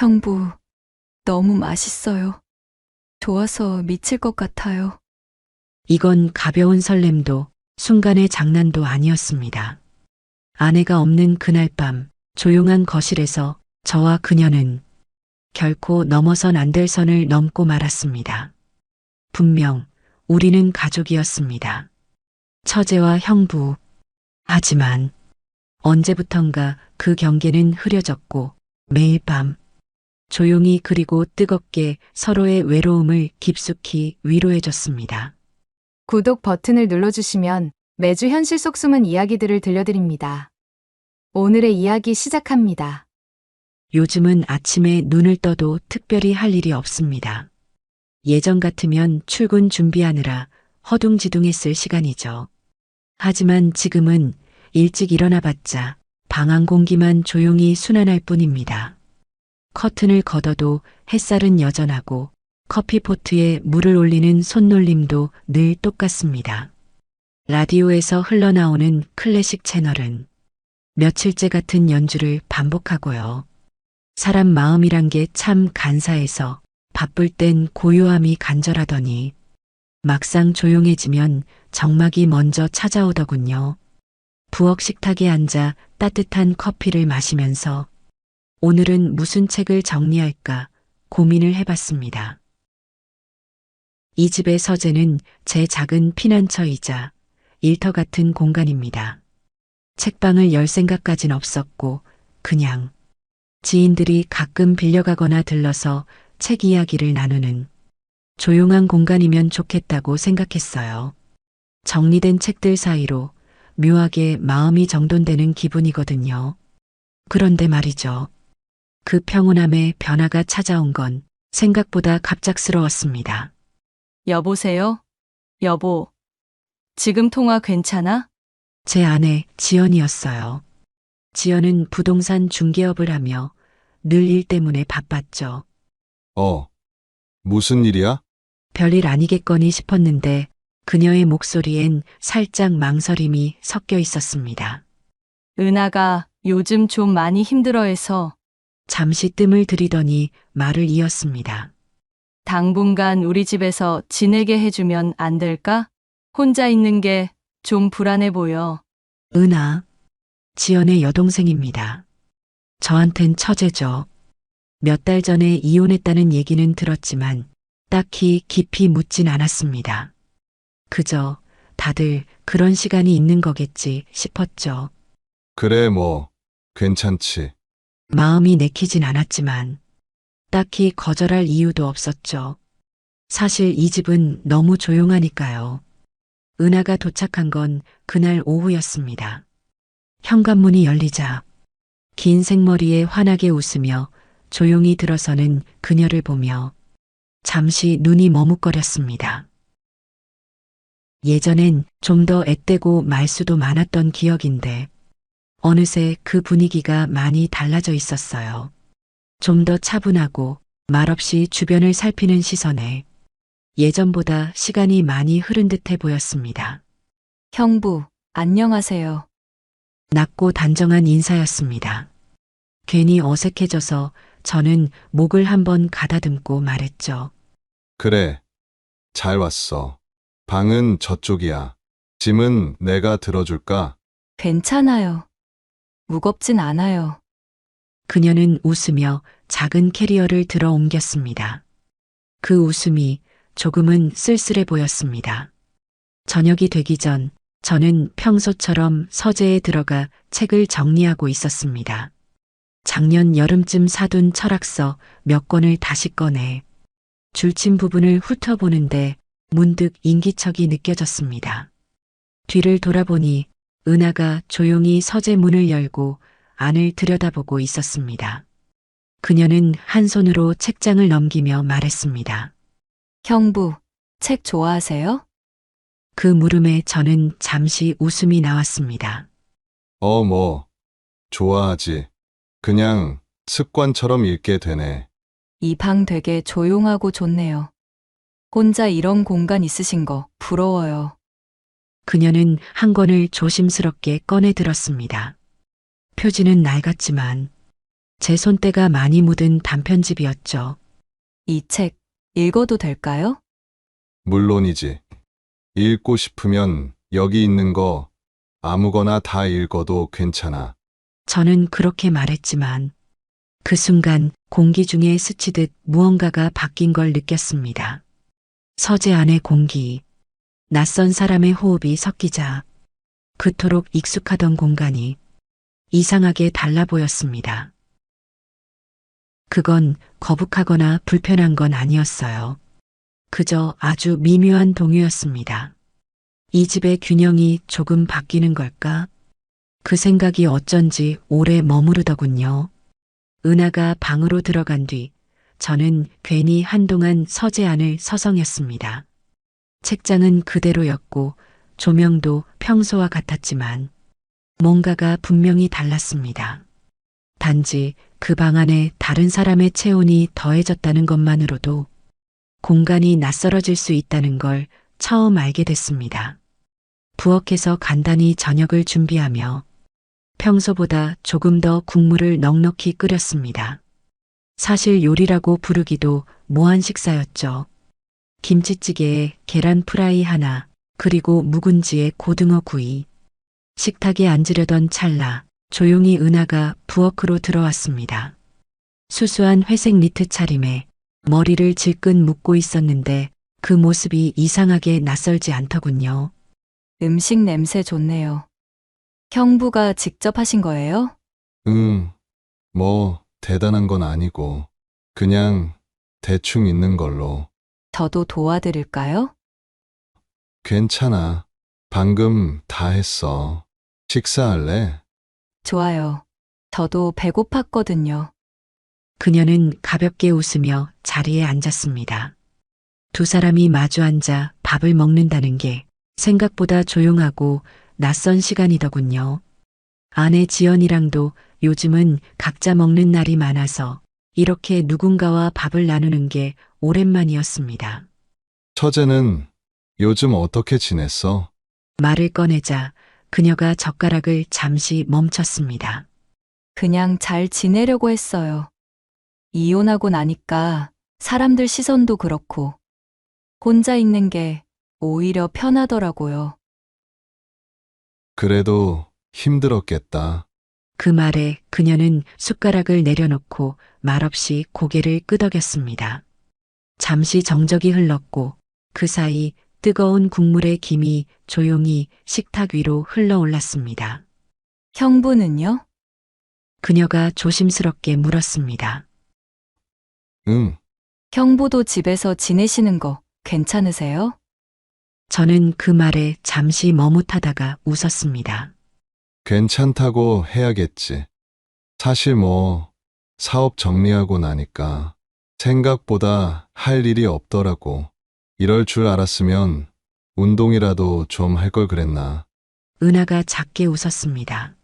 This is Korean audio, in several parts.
형부, 너무 맛있어요. 좋아서 미칠 것 같아요. 이건 가벼운 설렘도 순간의 장난도 아니었습니다. 아내가 없는 그날 밤 조용한 거실에서 저와 그녀는 결코 넘어선 안 될 선을 넘고 말았습니다. 분명 우리는 가족이었습니다. 처제와 형부. 하지만 언제부턴가 그 경계는 흐려졌고 매일 밤 조용히 그리고 뜨겁게 서로의 외로움을 깊숙이 위로해줬습니다. 구독 버튼을 눌러주시면 매주 현실 속 숨은 이야기들을 들려드립니다. 오늘의 이야기 시작합니다. 요즘은 아침에 눈을 떠도 특별히 할 일이 없습니다. 예전 같으면 출근 준비하느라 허둥지둥했을 시간이죠. 하지만 지금은 일찍 일어나봤자 방 안 공기만 조용히 순환할 뿐입니다. 커튼을 걷어도 햇살은 여전하고 커피포트에 물을 올리는 손놀림도 늘 똑같습니다. 라디오에서 흘러나오는 클래식 채널은 며칠째 같은 연주를 반복하고요. 사람 마음이란 게 참 간사해서 바쁠 땐 고요함이 간절하더니 막상 조용해지면 정막이 먼저 찾아오더군요. 부엌 식탁에 앉아 따뜻한 커피를 마시면서 오늘은 무슨 책을 정리할까 고민을 해봤습니다. 이 집의 서재는 제 작은 피난처이자 일터 같은 공간입니다. 책방을 열 생각까진 없었고 그냥 지인들이 가끔 빌려가거나 들러서 책 이야기를 나누는 조용한 공간이면 좋겠다고 생각했어요. 정리된 책들 사이로 묘하게 마음이 정돈되는 기분이거든요. 그런데 말이죠. 그 평온함에 변화가 찾아온 건 생각보다 갑작스러웠습니다. 여보세요? 여보, 지금 통화 괜찮아? 제 아내 지연이었어요. 지연은 부동산 중개업을 하며 늘 일 때문에 바빴죠. 무슨 일이야? 별일 아니겠거니 싶었는데 그녀의 목소리엔 살짝 망설임이 섞여 있었습니다. 은하가 요즘 좀 많이 힘들어해서 잠시 뜸을 들이더니 말을 이었습니다. 당분간 우리 집에서 지내게 해주면 안 될까? 혼자 있는 게 좀 불안해 보여. 은하, 지연의 여동생입니다. 저한텐 처제죠. 몇 달 전에 이혼했다는 얘기는 들었지만 딱히 깊이 묻진 않았습니다. 그저 다들 그런 시간이 있는 거겠지 싶었죠. 그래, 괜찮지. 마음이 내키진 않았지만 딱히 거절할 이유도 없었죠. 사실 이 집은 너무 조용하니까요. 은하가 도착한 건 그날 오후였습니다. 현관문이 열리자 긴 생머리에 환하게 웃으며 조용히 들어서는 그녀를 보며 잠시 눈이 머뭇거렸습니다. 예전엔 좀 더 앳되고 말수도 많았던 기억인데 어느새 그 분위기가 많이 달라져 있었어요. 좀 더 차분하고 말없이 주변을 살피는 시선에 예전보다 시간이 많이 흐른 듯해 보였습니다. 형부, 안녕하세요. 낮고 단정한 인사였습니다. 괜히 어색해져서 저는 목을 한번 가다듬고 말했죠. 그래, 잘 왔어. 방은 저쪽이야. 짐은 내가 들어줄까? 괜찮아요. 무겁진 않아요. 그녀는 웃으며 작은 캐리어를 들어 옮겼습니다. 그 웃음이 조금은 쓸쓸해 보였습니다. 저녁이 되기 전 저는 평소처럼 서재에 들어가 책을 정리하고 있었습니다. 작년 여름쯤 사둔 철학서 몇 권을 다시 꺼내 줄친 부분을 훑어보는데 문득 인기척이 느껴졌습니다. 뒤를 돌아보니 은하가 조용히 서재 문을 열고 안을 들여다보고 있었습니다. 그녀는 한 손으로 책장을 넘기며 말했습니다. 형부, 책 좋아하세요? 그 물음에 저는 잠시 웃음이 나왔습니다. 좋아하지. 그냥 습관처럼 읽게 되네. 이 방 되게 조용하고 좋네요. 혼자 이런 공간 있으신 거 부러워요. 그녀는 한 권을 조심스럽게 꺼내 들었습니다. 표지는 낡았지만 제 손때가 많이 묻은 단편집이었죠. 이 책 읽어도 될까요? 물론이지. 읽고 싶으면 여기 있는 거 아무거나 다 읽어도 괜찮아. 저는 그렇게 말했지만 그 순간 공기 중에 스치듯 무언가가 바뀐 걸 느꼈습니다. 서재 안의 공기, 낯선 사람의 호흡이 섞이자 그토록 익숙하던 공간이 이상하게 달라 보였습니다. 그건 거북하거나 불편한 건 아니었어요. 그저 아주 미묘한 동요였습니다. 이 집의 균형이 조금 바뀌는 걸까? 그 생각이 어쩐지 오래 머무르더군요. 은하가 방으로 들어간 뒤 저는 괜히 한동안 서재 안을 서성였습니다. 책장은 그대로였고 조명도 평소와 같았지만 뭔가가 분명히 달랐습니다. 단지 그 방 안에 다른 사람의 체온이 더해졌다는 것만으로도 공간이 낯설어질 수 있다는 걸 처음 알게 됐습니다. 부엌에서 간단히 저녁을 준비하며 평소보다 조금 더 국물을 넉넉히 끓였습니다. 사실 요리라고 부르기도 뭐한 식사였죠. 김치찌개에 계란 프라이 하나, 그리고 묵은지에 고등어 구이. 식탁에 앉으려던 찰나 조용히 은하가 부엌으로 들어왔습니다. 수수한 회색 니트 차림에 머리를 질끈 묶고 있었는데 그 모습이 이상하게 낯설지 않더군요. 음식 냄새 좋네요. 형부가 직접 하신 거예요? 뭐 대단한 건 아니고 그냥 대충 있는 걸로. 저도 도와드릴까요? 괜찮아. 방금 다 했어. 식사할래? 좋아요. 저도 배고팠거든요. 그녀는 가볍게 웃으며 자리에 앉았습니다. 두 사람이 마주 앉아 밥을 먹는다는 게 생각보다 조용하고 낯선 시간이더군요. 아내 지연이랑도 요즘은 각자 먹는 날이 많아서 이렇게 누군가와 밥을 나누는 게 오랜만이었습니다. 처제는 요즘 어떻게 지냈어? 말을 꺼내자 그녀가 젓가락을 잠시 멈췄습니다. 그냥 잘 지내려고 했어요. 이혼하고 나니까 사람들 시선도 그렇고 혼자 있는 게 오히려 편하더라고요. 그래도 힘들었겠다. 그 말에 그녀는 숟가락을 내려놓고 말없이 고개를 끄덕였습니다. 잠시 정적이 흘렀고 그 사이 뜨거운 국물의 김이 조용히 식탁 위로 흘러올랐습니다. 형부는요? 그녀가 조심스럽게 물었습니다. 응, 형부도 집에서 지내시는 거 괜찮으세요? 저는 그 말에 잠시 머뭇하다가 웃었습니다. 괜찮다고 해야겠지. 사실 뭐 사업 정리하고 나니까 생각보다 할 일이 없더라고. 이럴 줄 알았으면 운동이라도 좀 할 걸 그랬나. 은하가 작게 웃었습니다.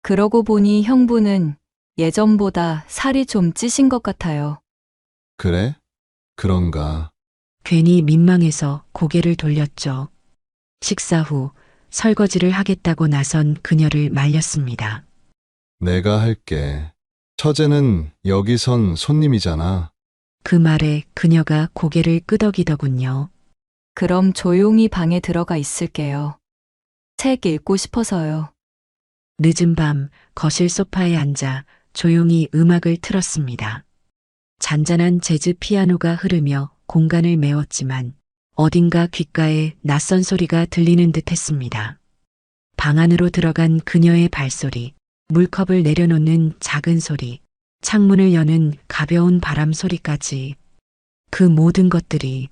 그러고 보니 형부는 예전보다 살이 좀 찌신 것 같아요. 그래? 그런가. 괜히 민망해서 고개를 돌렸죠. 식사 후 설거지를 하겠다고 나선 그녀를 말렸습니다. 내가 할게. 처제는 여기선 손님이잖아. 그 말에 그녀가 고개를 끄덕이더군요. 그럼 조용히 방에 들어가 있을게요. 책 읽고 싶어서요. 늦은 밤 거실 소파에 앉아 조용히 음악을 틀었습니다. 잔잔한 재즈 피아노가 흐르며 공간을 메웠지만 어딘가 귓가에 낯선 소리가 들리는 듯 했습니다. 방 안으로 들어간 그녀의 발소리, 물컵을 내려놓는 작은 소리, 창문을 여는 가벼운 바람 소리까지 그 모든 것들이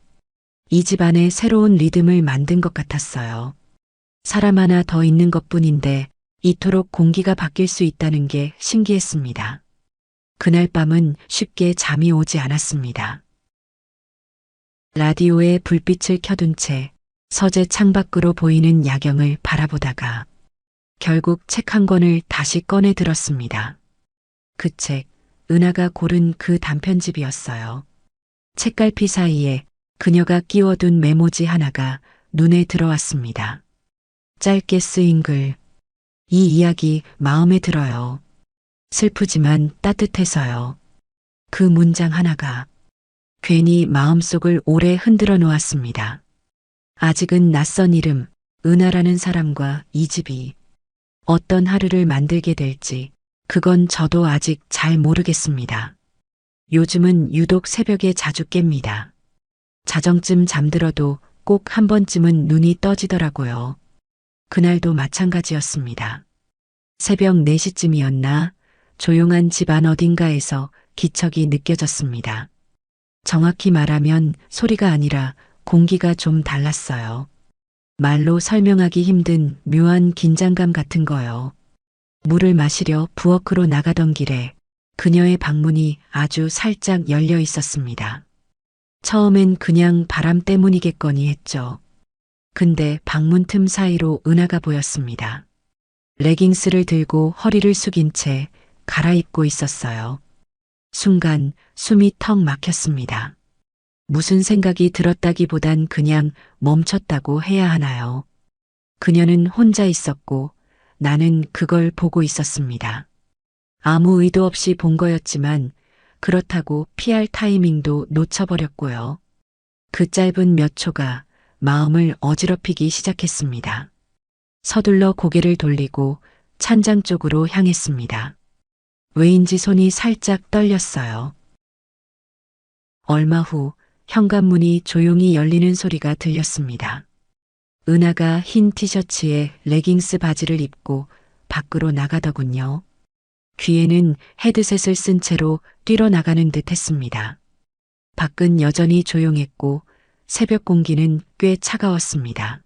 이 집 안에 새로운 리듬을 만든 것 같았어요. 사람 하나 더 있는 것뿐인데 이토록 공기가 바뀔 수 있다는 게 신기했습니다. 그날 밤은 쉽게 잠이 오지 않았습니다. 라디오에 불빛을 켜둔 채 서재 창밖으로 보이는 야경을 바라보다가 결국 책 한 권을 다시 꺼내 들었습니다. 그 책, 은하가 고른 그 단편집이었어요. 책갈피 사이에 그녀가 끼워둔 메모지 하나가 눈에 들어왔습니다. 짧게 쓰인 글. 이 이야기 마음에 들어요. 슬프지만 따뜻해서요. 그 문장 하나가 괜히 마음속을 오래 흔들어 놓았습니다. 아직은 낯선 이름, 은하라는 사람과 이 집이 어떤 하루를 만들게 될지 그건 저도 아직 잘 모르겠습니다. 요즘은 유독 새벽에 자주 깹니다. 자정쯤 잠들어도 꼭 한 번쯤은 눈이 떠지더라고요. 그날도 마찬가지였습니다. 새벽 4시쯤이었나 조용한 집안 어딘가에서 기척이 느껴졌습니다. 정확히 말하면 소리가 아니라 공기가 좀 달랐어요. 말로 설명하기 힘든 묘한 긴장감 같은 거요. 물을 마시려 부엌으로 나가던 길에 그녀의 방문이 아주 살짝 열려 있었습니다. 처음엔 그냥 바람 때문이겠거니 했죠. 근데 방문 틈 사이로 은하가 보였습니다. 레깅스를 들고 허리를 숙인 채 갈아입고 있었어요. 순간 숨이 턱 막혔습니다. 무슨 생각이 들었다기보단 그냥 멈췄다고 해야 하나요? 그녀는 혼자 있었고 나는 그걸 보고 있었습니다. 아무 의도 없이 본 거였지만 그렇다고 피할 타이밍도 놓쳐버렸고요. 그 짧은 몇 초가 마음을 어지럽히기 시작했습니다. 서둘러 고개를 돌리고 찬장 쪽으로 향했습니다. 왜인지 손이 살짝 떨렸어요. 얼마 후 현관문이 조용히 열리는 소리가 들렸습니다. 은하가 흰 티셔츠에 레깅스 바지를 입고 밖으로 나가더군요. 귀에는 헤드셋을 쓴 채로 뛰러 나가는 듯 했습니다. 밖은 여전히 조용했고 새벽 공기는 꽤 차가웠습니다.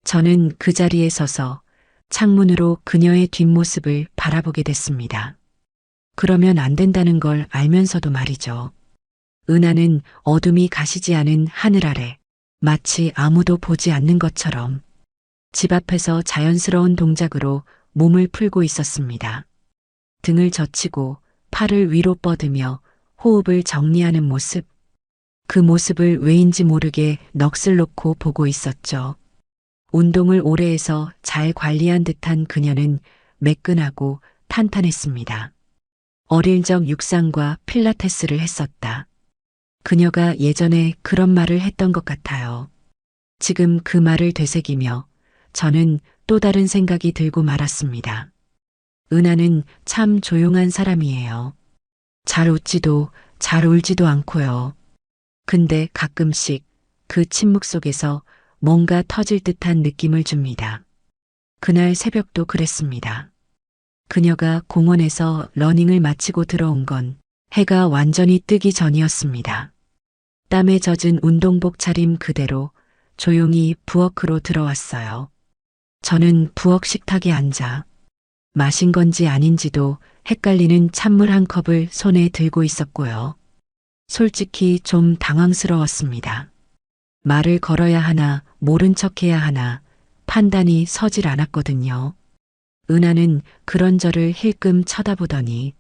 저는 그 자리에 서서 창문으로 그녀의 뒷모습을 바라보게 됐습니다. 그러면 안 된다는 걸 알면서도 말이죠. 은하는 어둠이 가시지 않은 하늘 아래 마치 아무도 보지 않는 것처럼 집 앞에서 자연스러운 동작으로 몸을 풀고 있었습니다. 등을 젖히고 팔을 위로 뻗으며 호흡을 정리하는 모습. 그 모습을 왜인지 모르게 넋을 놓고 보고 있었죠. 운동을 오래 해서 잘 관리한 듯한 그녀는 매끈하고 탄탄했습니다. 어릴 적 육상과 필라테스를 했었다. 그녀가 예전에 그런 말을 했던 것 같아요. 지금 그 말을 되새기며 저는 또 다른 생각이 들고 말았습니다. 은하는 참 조용한 사람이에요. 잘 웃지도 잘 울지도 않고요. 근데 가끔씩 그 침묵 속에서 뭔가 터질 듯한 느낌을 줍니다. 그날 새벽도 그랬습니다. 그녀가 공원에서 러닝을 마치고 들어온 건 해가 완전히 뜨기 전이었습니다. 땀에 젖은 운동복 차림 그대로 조용히 부엌으로 들어왔어요. 저는 부엌 식탁에 앉아 마신 건지 아닌지도 헷갈리는 찬물 한 컵을 손에 들고 있었고요. 솔직히 좀 당황스러웠습니다. 말을 걸어야 하나 모른 척해야 하나 판단이 서질 않았거든요. 은하는 그런 저를 힐끔 쳐다보더니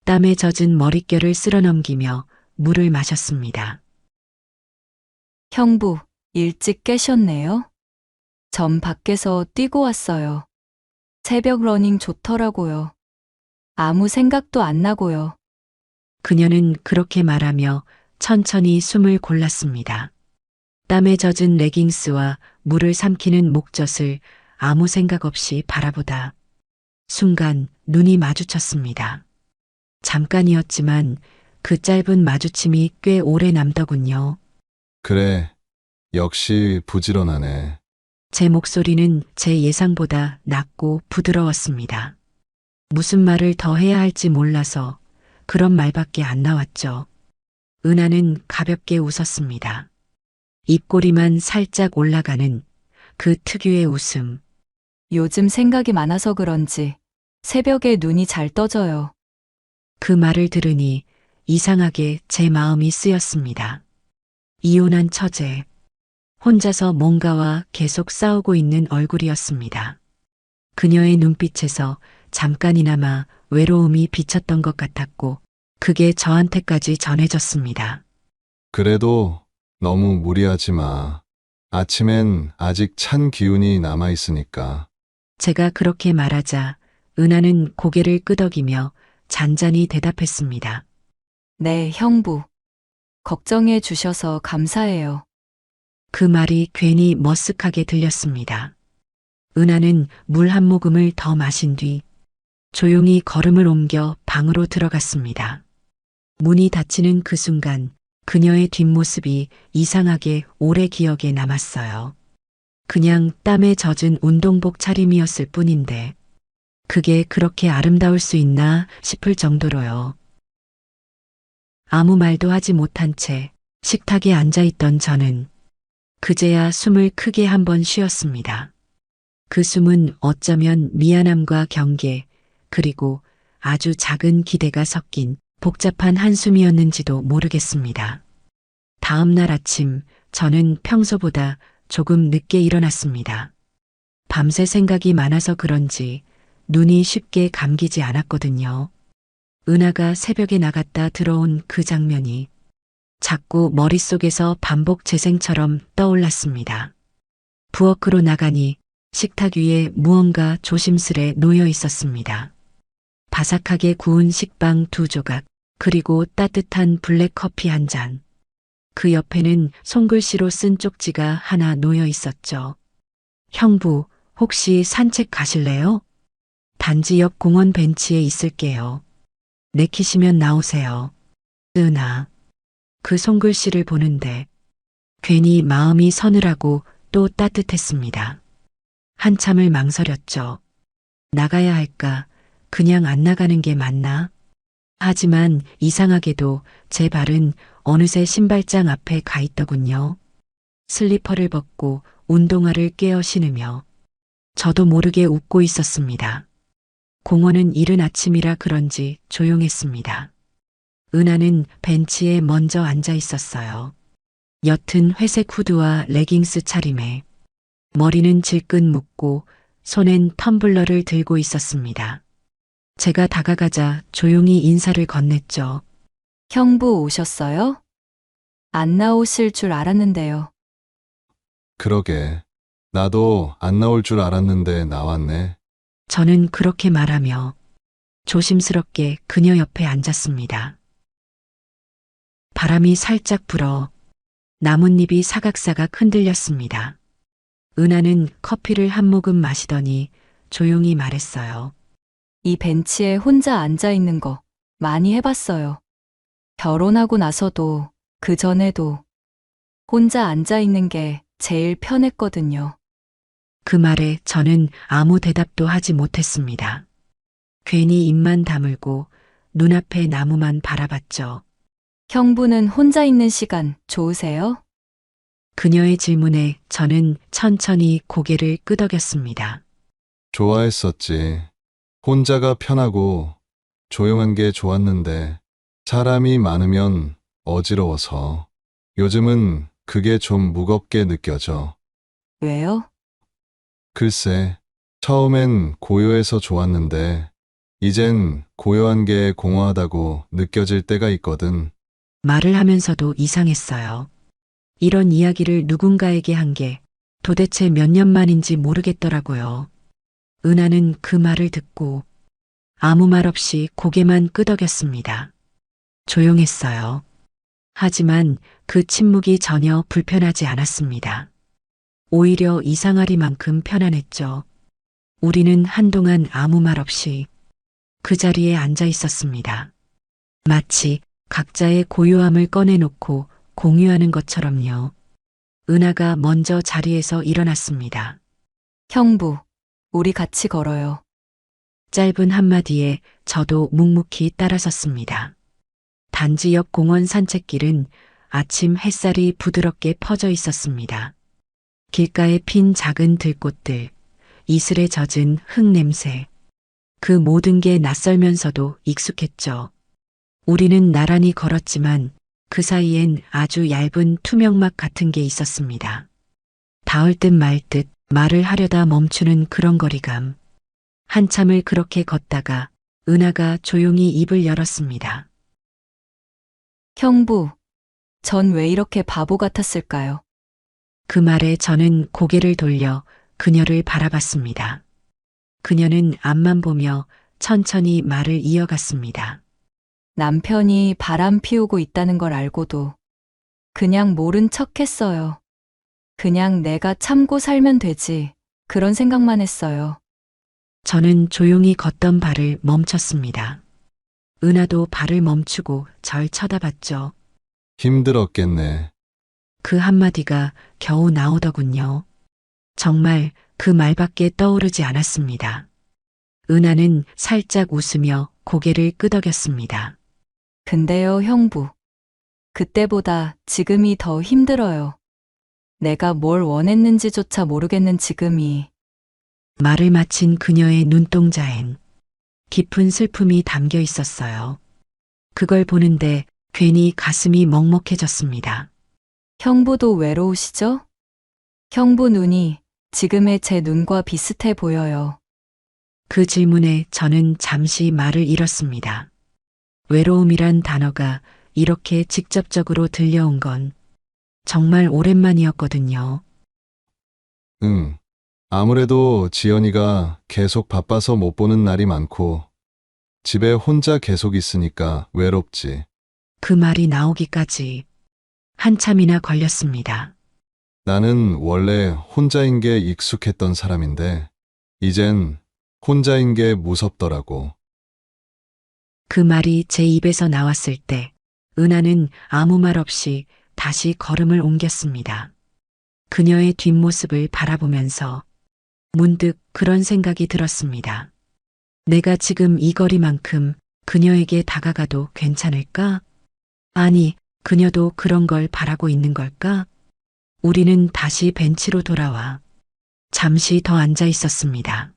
땀에 젖은 머릿결을 쓸어넘기며 물을 마셨습니다. 형부, 일찍 깨셨네요. 전 밖에서 뛰고 왔어요. 새벽 러닝 좋더라고요. 아무 생각도 안 나고요. 그녀는 그렇게 말하며 천천히 숨을 골랐습니다. 땀에 젖은 레깅스와 물을 삼키는 목젖을 아무 생각 없이 바라보다 순간 눈이 마주쳤습니다. 잠깐이었지만 그 짧은 마주침이 꽤 오래 남더군요. 그래, 역시 부지런하네. 제 목소리는 제 예상보다 낮고 부드러웠습니다. 무슨 말을 더 해야 할지 몰라서 그런 말밖에 안 나왔죠. 은하는 가볍게 웃었습니다. 입꼬리만 살짝 올라가는 그 특유의 웃음. 요즘 생각이 많아서 그런지 새벽에 눈이 잘 떠져요. 그 말을 들으니 이상하게 제 마음이 쓰였습니다. 이혼한 처제. 혼자서 뭔가와 계속 싸우고 있는 얼굴이었습니다. 그녀의 눈빛에서 잠깐이나마 외로움이 비쳤던 것 같았고 그게 저한테까지 전해졌습니다. 그래도 너무 무리하지 마. 아침엔 아직 찬 기운이 남아있으니까. 제가 그렇게 말하자 은하는 고개를 끄덕이며 잔잔히 대답했습니다. 네, 형부. 걱정해 주셔서 감사해요. 그 말이 괜히 머쓱하게 들렸습니다. 은하는 물 한 모금을 더 마신 뒤 조용히 걸음을 옮겨 방으로 들어갔습니다. 문이 닫히는 그 순간 그녀의 뒷모습이 이상하게 오래 기억에 남았어요. 그냥 땀에 젖은 운동복 차림이었을 뿐인데 그게 그렇게 아름다울 수 있나 싶을 정도로요. 아무 말도 하지 못한 채 식탁에 앉아있던 저는 그제야 숨을 크게 한번 쉬었습니다. 그 숨은 어쩌면 미안함과 경계, 그리고 아주 작은 기대가 섞인 복잡한 한숨이었는지도 모르겠습니다. 다음 날 아침 저는 평소보다 조금 늦게 일어났습니다. 밤새 생각이 많아서 그런지 눈이 쉽게 감기지 않았거든요. 은하가 새벽에 나갔다 들어온 그 장면이 자꾸 머릿속에서 반복 재생처럼 떠올랐습니다. 부엌으로 나가니 식탁 위에 무언가 조심스레 놓여 있었습니다. 바삭하게 구운 식빵 2조각, 그리고 따뜻한 블랙커피 한 잔. 그 옆에는 손글씨로 쓴 쪽지가 하나 놓여 있었죠. 형부, 혹시 산책 가실래요? 단지 옆 공원 벤치에 있을게요. 내키시면 나오세요. 은하. 그 손글씨를 보는데 괜히 마음이 서늘하고 또 따뜻했습니다. 한참을 망설였죠. 나가야 할까? 그냥 안 나가는 게 맞나? 하지만 이상하게도 제 발은 어느새 신발장 앞에 가 있더군요. 슬리퍼를 벗고 운동화를 꿰어 신으며 저도 모르게 웃고 있었습니다. 공원은 이른 아침이라 그런지 조용했습니다. 은하는 벤치에 먼저 앉아 있었어요. 옅은 회색 후드와 레깅스 차림에 머리는 질끈 묶고 손엔 텀블러를 들고 있었습니다. 제가 다가가자 조용히 인사를 건넸죠. 형부 오셨어요? 안 나오실 줄 알았는데요. 그러게. 나도 안 나올 줄 알았는데 나왔네. 저는 그렇게 말하며 조심스럽게 그녀 옆에 앉았습니다. 바람이 살짝 불어 나뭇잎이 사각사각 흔들렸습니다. 은하는 커피를 한 모금 마시더니 조용히 말했어요. 이 벤치에 혼자 앉아 있는 거 많이 해봤어요. 결혼하고 나서도 그 전에도 혼자 앉아 있는 게 제일 편했거든요. 그 말에 저는 아무 대답도 하지 못했습니다. 괜히 입만 다물고 눈앞의 나무만 바라봤죠. 형부는 혼자 있는 시간 좋으세요? 그녀의 질문에 저는 천천히 고개를 끄덕였습니다. 좋아했었지. 혼자가 편하고 조용한 게 좋았는데 사람이 많으면 어지러워서 요즘은 그게 좀 무겁게 느껴져. 왜요? 글쎄, 처음엔 고요해서 좋았는데 이젠 고요한 게 공허하다고 느껴질 때가 있거든. 말을 하면서도 이상했어요. 이런 이야기를 누군가에게 한 게 도대체 몇 년 만인지 모르겠더라고요. 은하는 그 말을 듣고 아무 말 없이 고개만 끄덕였습니다. 조용했어요. 하지만 그 침묵이 전혀 불편하지 않았습니다. 오히려 이상하리만큼 편안했죠. 우리는 한동안 아무 말 없이 그 자리에 앉아 있었습니다. 마치 각자의 고요함을 꺼내놓고 공유하는 것처럼요. 은하가 먼저 자리에서 일어났습니다. 형부, 우리 같이 걸어요. 짧은 한마디에 저도 묵묵히 따라섰습니다. 단지 옆 공원 산책길은 아침 햇살이 부드럽게 퍼져 있었습니다. 길가에 핀 작은 들꽃들, 이슬에 젖은 흙 냄새. 그 모든 게 낯설면서도 익숙했죠. 우리는 나란히 걸었지만 그 사이엔 아주 얇은 투명막 같은 게 있었습니다. 닿을 듯 말 듯 말을 하려다 멈추는 그런 거리감. 한참을 그렇게 걷다가 은하가 조용히 입을 열었습니다. 형부, 전 왜 이렇게 바보 같았을까요? 그 말에 저는 고개를 돌려 그녀를 바라봤습니다. 그녀는 앞만 보며 천천히 말을 이어갔습니다. 남편이 바람 피우고 있다는 걸 알고도 그냥 모른 척 했어요. 그냥 내가 참고 살면 되지. 그런 생각만 했어요. 저는 조용히 걷던 발을 멈췄습니다. 은하도 발을 멈추고 절 쳐다봤죠. 힘들었겠네. 그 한마디가 겨우 나오더군요. 정말 그 말밖에 떠오르지 않았습니다. 은하는 살짝 웃으며 고개를 끄덕였습니다. 근데요, 형부. 그때보다 지금이 더 힘들어요. 내가 뭘 원했는지조차 모르겠는 지금이. 말을 마친 그녀의 눈동자엔 깊은 슬픔이 담겨 있었어요. 그걸 보는데 괜히 가슴이 먹먹해졌습니다. 형부도 외로우시죠? 형부 눈이 지금의 제 눈과 비슷해 보여요. 그 질문에 저는 잠시 말을 잃었습니다. 외로움이란 단어가 이렇게 직접적으로 들려온 건 정말 오랜만이었거든요. 응. 아무래도 지연이가 계속 바빠서 못 보는 날이 많고 집에 혼자 계속 있으니까 외롭지. 그 말이 나오기까지 한참이나 걸렸습니다. 나는 원래 혼자인 게 익숙했던 사람인데 이젠 혼자인 게 무섭더라고. 그 말이 제 입에서 나왔을 때 은하는 아무 말 없이 다시 걸음을 옮겼습니다. 그녀의 뒷모습을 바라보면서 문득 그런 생각이 들었습니다. 내가 지금 이 거리만큼 그녀에게 다가가도 괜찮을까? 아니, 그녀도 그런 걸 바라고 있는 걸까? 우리는 다시 벤치로 돌아와 잠시 더 앉아 있었습니다.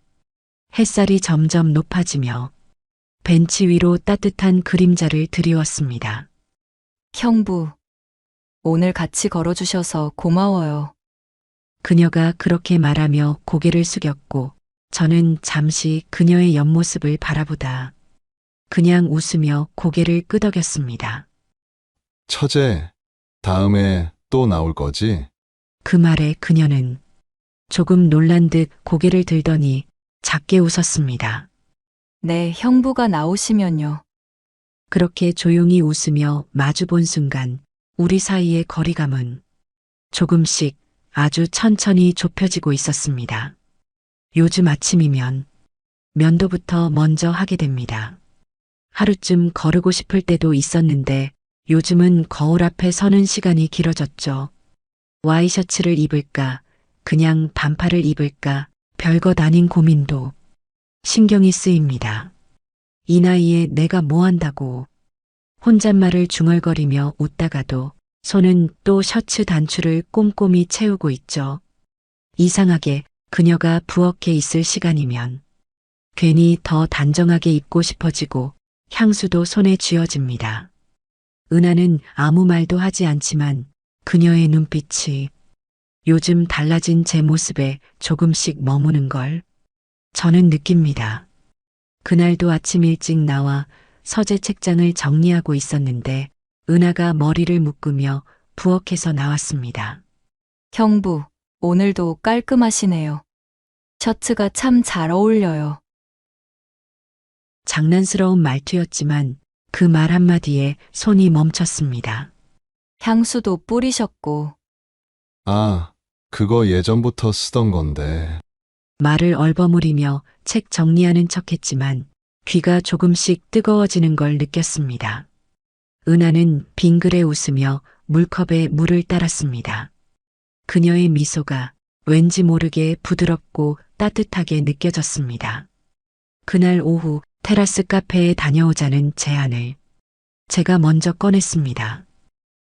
햇살이 점점 높아지며 벤치 위로 따뜻한 그림자를 드리웠습니다. 형부, 오늘 같이 걸어주셔서 고마워요. 그녀가 그렇게 말하며 고개를 숙였고 저는 잠시 그녀의 옆모습을 바라보다 그냥 웃으며 고개를 끄덕였습니다. 처제, 다음에 또 나올 거지? 그 말에 그녀는 조금 놀란 듯 고개를 들더니 작게 웃었습니다. 네, 형부가 나오시면요. 그렇게 조용히 웃으며 마주본 순간 우리 사이의 거리감은 조금씩 아주 천천히 좁혀지고 있었습니다. 요즘 아침이면 면도부터 먼저 하게 됩니다. 하루쯤 거르고 싶을 때도 있었는데 요즘은 거울 앞에 서는 시간이 길어졌죠. 와이셔츠를 입을까, 그냥 반팔을 입을까, 별것 아닌 고민도 신경이 쓰입니다. 이 나이에 내가 뭐 한다고 혼잣말을 중얼거리며 웃다가도 손은 또 셔츠 단추를 꼼꼼히 채우고 있죠. 이상하게 그녀가 부엌에 있을 시간이면 괜히 더 단정하게 입고 싶어지고 향수도 손에 쥐어집니다. 은하는 아무 말도 하지 않지만 그녀의 눈빛이 요즘 달라진 제 모습에 조금씩 머무는 걸 저는 느낍니다. 그날도 아침 일찍 나와 서재 책장을 정리하고 있었는데 은하가 머리를 묶으며 부엌에서 나왔습니다. 형부, 오늘도 깔끔하시네요. 셔츠가 참 잘 어울려요. 장난스러운 말투였지만 그 말 한마디에 손이 멈췄습니다. 향수도 뿌리셨고, 아, 그거 예전부터 쓰던 건데. 말을 얼버무리며 책 정리하는 척했지만 귀가 조금씩 뜨거워지는 걸 느꼈습니다. 은하는 빙그레 웃으며 물컵에 물을 따랐습니다. 그녀의 미소가 왠지 모르게 부드럽고 따뜻하게 느껴졌습니다. 그날 오후 테라스 카페에 다녀오자는 제안을 제가 먼저 꺼냈습니다.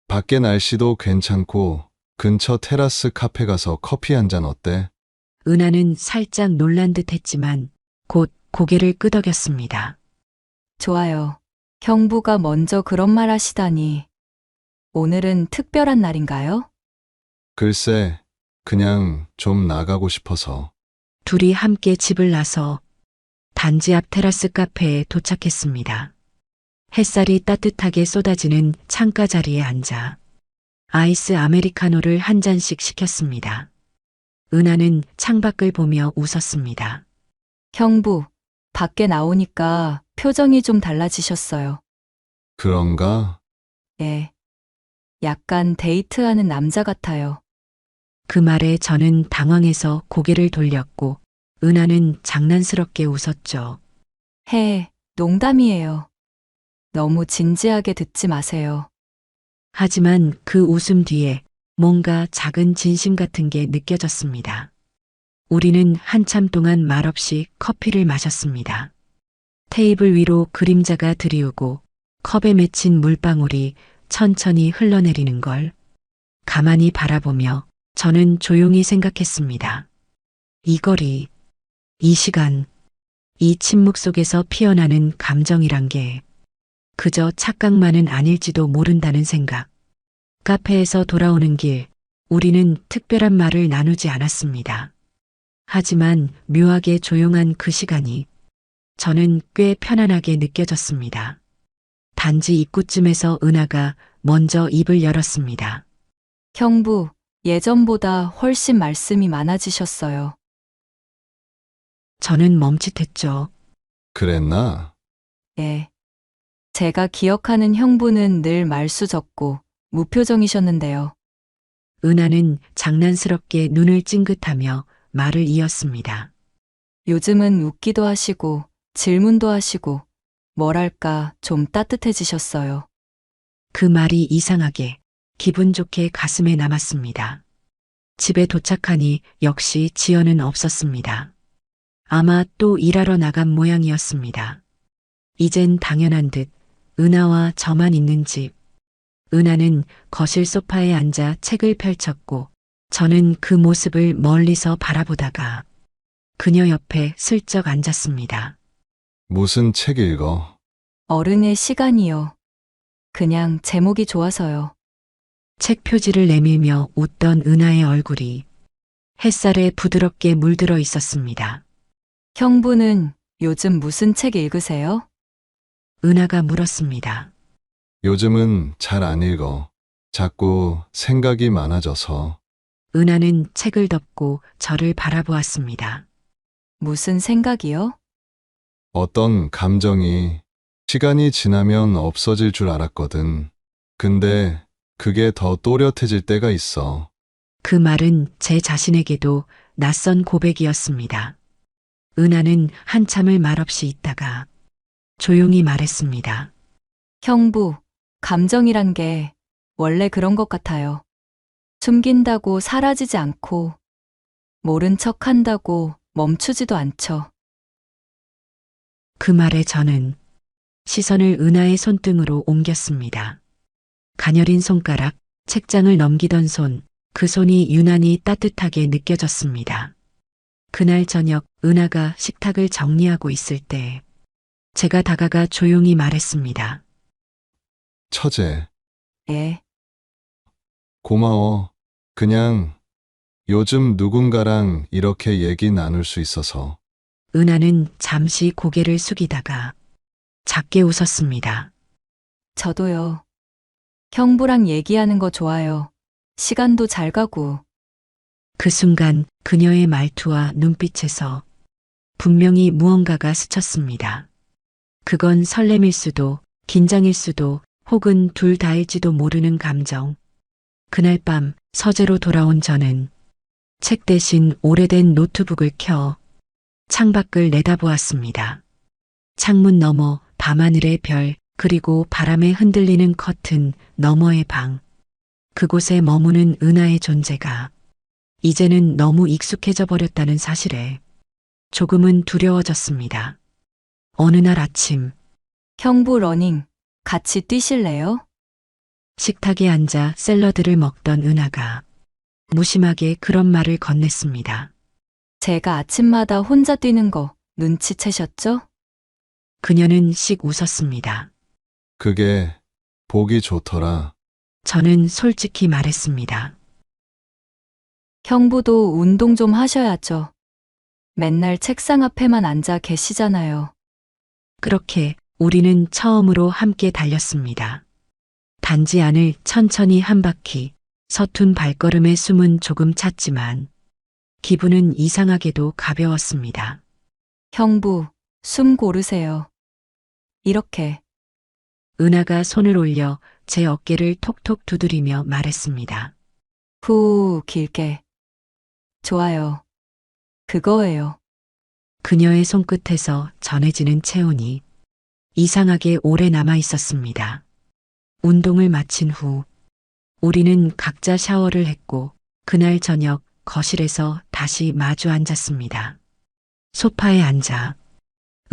밖에 날씨도 괜찮고 근처 테라스 카페 가서 커피 한 잔 어때? 은하는 살짝 놀란 듯 했지만 곧 고개를 끄덕였습니다. 좋아요. 형부가 먼저 그런 말 하시다니. 오늘은 특별한 날인가요? 글쎄, 그냥 좀 나가고 싶어서. 둘이 함께 집을 나서 단지 앞 테라스 카페에 도착했습니다. 햇살이 따뜻하게 쏟아지는 창가 자리에 앉아 아이스 아메리카노를 한 잔씩 시켰습니다. 은하는 창밖을 보며 웃었습니다. 형부, 밖에 나오니까 표정이 좀 달라지셨어요. 그런가? 예. 약간 데이트하는 남자 같아요. 그 말에 저는 당황해서 고개를 돌렸고 은하는 장난스럽게 웃었죠. 농담이에요. 너무 진지하게 듣지 마세요. 하지만 그 웃음 뒤에 뭔가 작은 진심 같은 게 느껴졌습니다. 우리는 한참 동안 말없이 커피를 마셨습니다. 테이블 위로 그림자가 드리우고 컵에 맺힌 물방울이 천천히 흘러내리는 걸 가만히 바라보며 저는 조용히 생각했습니다. 이 거리, 이 시간, 이 침묵 속에서 피어나는 감정이란 게 그저 착각만은 아닐지도 모른다는 생각. 카페에서 돌아오는 길, 우리는 특별한 말을 나누지 않았습니다. 하지만 묘하게 조용한 그 시간이 저는 꽤 편안하게 느껴졌습니다. 단지 입구쯤에서 은하가 먼저 입을 열었습니다. 형부, 예전보다 훨씬 말씀이 많아지셨어요. 저는 멈칫했죠. 그랬나? 예. 제가 기억하는 형부는 늘 말수 적고 무표정이셨는데요. 은하는 장난스럽게 눈을 찡긋하며 말을 이었습니다. 요즘은 웃기도 하시고 질문도 하시고 뭐랄까 좀 따뜻해지셨어요. 그 말이 이상하게 기분 좋게 가슴에 남았습니다. 집에 도착하니 역시 지연은 없었습니다. 아마 또 일하러 나간 모양이었습니다. 이젠 당연한 듯 은하와 저만 있는 집. 은하는 거실 소파에 앉아 책을 펼쳤고 저는 그 모습을 멀리서 바라보다가 그녀 옆에 슬쩍 앉았습니다. 무슨 책 읽어? 어른의 시간이요. 그냥 제목이 좋아서요. 책 표지를 내밀며 웃던 은하의 얼굴이 햇살에 부드럽게 물들어 있었습니다. 형부는 요즘 무슨 책 읽으세요? 은하가 물었습니다. 요즘은 잘 안 읽어. 자꾸 생각이 많아져서. 은하는 책을 덮고 저를 바라보았습니다. 무슨 생각이요? 어떤 감정이 시간이 지나면 없어질 줄 알았거든. 근데 그게 더 또렷해질 때가 있어. 그 말은 제 자신에게도 낯선 고백이었습니다. 은하는 한참을 말없이 있다가 조용히 말했습니다. 형부, 감정이란 게 원래 그런 것 같아요. 숨긴다고 사라지지 않고 모른 척 한다고 멈추지도 않죠. 그 말에 저는 시선을 은하의 손등으로 옮겼습니다. 가녀린 손가락, 책장을 넘기던 손, 그 손이 유난히 따뜻하게 느껴졌습니다. 그날 저녁 은하가 식탁을 정리하고 있을 때 제가 다가가 조용히 말했습니다. 처제, 예, 고마워. 그냥 요즘 누군가랑 이렇게 얘기 나눌 수 있어서. 은하는 잠시 고개를 숙이다가 작게 웃었습니다. 저도요. 형부랑 얘기하는 거 좋아요. 시간도 잘 가고. 그 순간 그녀의 말투와 눈빛에서 분명히 무언가가 스쳤습니다. 그건 설렘일 수도, 긴장일 수도, 혹은 둘 다일지도 모르는 감정. 그날 밤 서재로 돌아온 저는 책 대신 오래된 노트북을 켜 창밖을 내다보았습니다. 창문 너머 밤하늘의 별, 그리고 바람에 흔들리는 커튼 너머의 방. 그곳에 머무는 은하의 존재가 이제는 너무 익숙해져 버렸다는 사실에 조금은 두려워졌습니다. 어느 날 아침 형부 러닝 같이 뛰실래요? 식탁에 앉아 샐러드를 먹던 은하가 무심하게 그런 말을 건넸습니다. 제가 아침마다 혼자 뛰는 거 눈치채셨죠? 그녀는 씩 웃었습니다. 그게 보기 좋더라. 저는 솔직히 말했습니다. 형부도 운동 좀 하셔야죠. 맨날 책상 앞에만 앉아 계시잖아요. 그렇게 우리는 처음으로 함께 달렸습니다. 단지 안을 천천히 한 바퀴, 서툰 발걸음의 숨은 조금 찼지만 기분은 이상하게도 가벼웠습니다. 형부, 숨 고르세요. 이렇게. 은하가 손을 올려 제 어깨를 톡톡 두드리며 말했습니다. 후, 길게. 좋아요. 그거예요. 그녀의 손끝에서 전해지는 체온이 이상하게 오래 남아 있었습니다. 운동을 마친 후 우리는 각자 샤워를 했고 그날 저녁 거실에서 다시 마주 앉았습니다. 소파에 앉아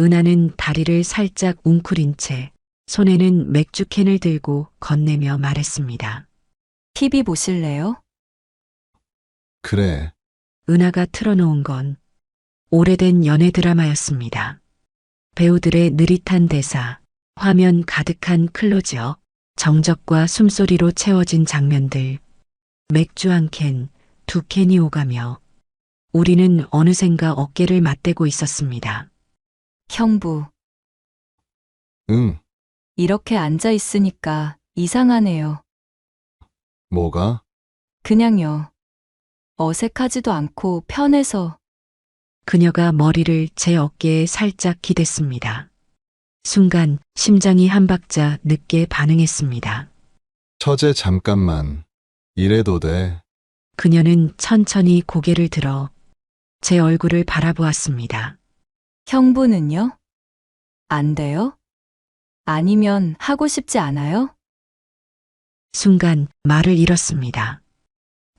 은하는 다리를 살짝 웅크린 채 손에는 맥주캔을 들고 건네며 말했습니다. TV 보실래요? 그래. 은하가 틀어놓은 건 오래된 연애 드라마였습니다. 배우들의 느릿한 대사, 화면 가득한 클로즈업, 정적과 숨소리로 채워진 장면들, 맥주 한 캔, 두 캔이 오가며 우리는 어느샌가 어깨를 맞대고 있었습니다. 형부, 응. 이렇게 앉아 있으니까 이상하네요. 뭐가? 그냥요. 어색하지도 않고 편해서. 그녀가 머리를 제 어깨에 살짝 기댔습니다. 순간 심장이 한 박자 늦게 반응했습니다. 처제 잠깐만. 이래도 돼. 그녀는 천천히 고개를 들어 제 얼굴을 바라보았습니다. 형부는요? 안 돼요? 아니면 하고 싶지 않아요? 순간 말을 잃었습니다.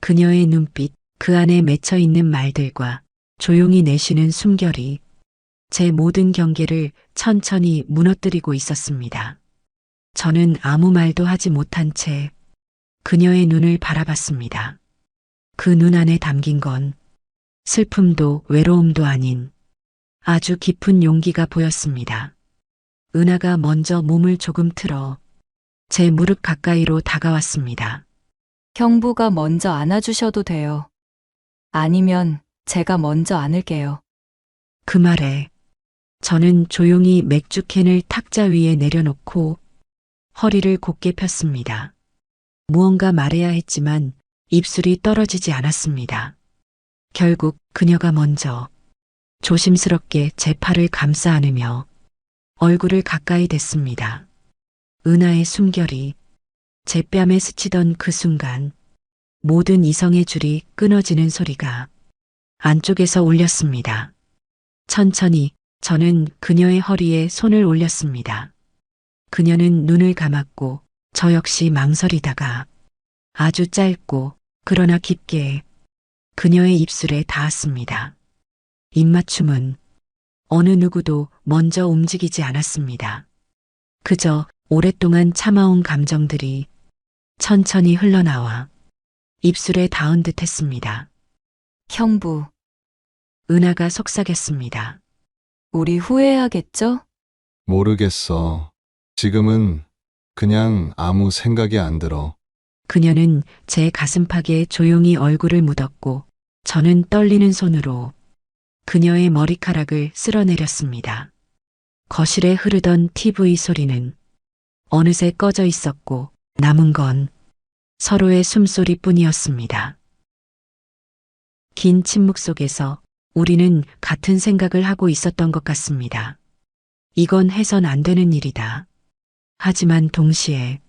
그녀의 눈빛, 그 안에 맺혀 있는 말들과 조용히 내쉬는 숨결이 제 모든 경계를 천천히 무너뜨리고 있었습니다. 저는 아무 말도 하지 못한 채 그녀의 눈을 바라봤습니다. 그 눈 안에 담긴 건 슬픔도 외로움도 아닌 아주 깊은 용기가 보였습니다. 은하가 먼저 몸을 조금 틀어 제 무릎 가까이로 다가왔습니다. 형부가 먼저 안아주셔도 돼요. 아니면 제가 먼저 안을게요. 그 말에 저는 조용히 맥주캔을 탁자 위에 내려놓고 허리를 곧게 폈습니다. 무언가 말해야 했지만 입술이 떨어지지 않았습니다. 결국 그녀가 먼저 조심스럽게 제 팔을 감싸 안으며 얼굴을 가까이 댔습니다. 은하의 숨결이 제 뺨에 스치던 그 순간 모든 이성의 줄이 끊어지는 소리가 안쪽에서 울렸습니다. 천천히 저는 그녀의 허리에 손을 올렸습니다. 그녀는 눈을 감았고 저 역시 망설이다가 아주 짧고 그러나 깊게 그녀의 입술에 닿았습니다. 입맞춤은 어느 누구도 먼저 움직이지 않았습니다. 그저 오랫동안 참아온 감정들이 천천히 흘러나와 입술에 닿은 듯 했습니다. 형부, 은하가 속삭였습니다. 우리 후회하겠죠? 모르겠어. 지금은 그냥 아무 생각이 안 들어. 그녀는 제 가슴팍에 조용히 얼굴을 묻었고 저는 떨리는 손으로 그녀의 머리카락을 쓸어내렸습니다. 거실에 흐르던 TV 소리는 어느새 꺼져 있었고 남은 건 서로의 숨소리뿐이었습니다. 긴 침묵 속에서 우리는 같은 생각을 하고 있었던 것 같습니다. 이건 해선 안 되는 일이다. 하지만 동시에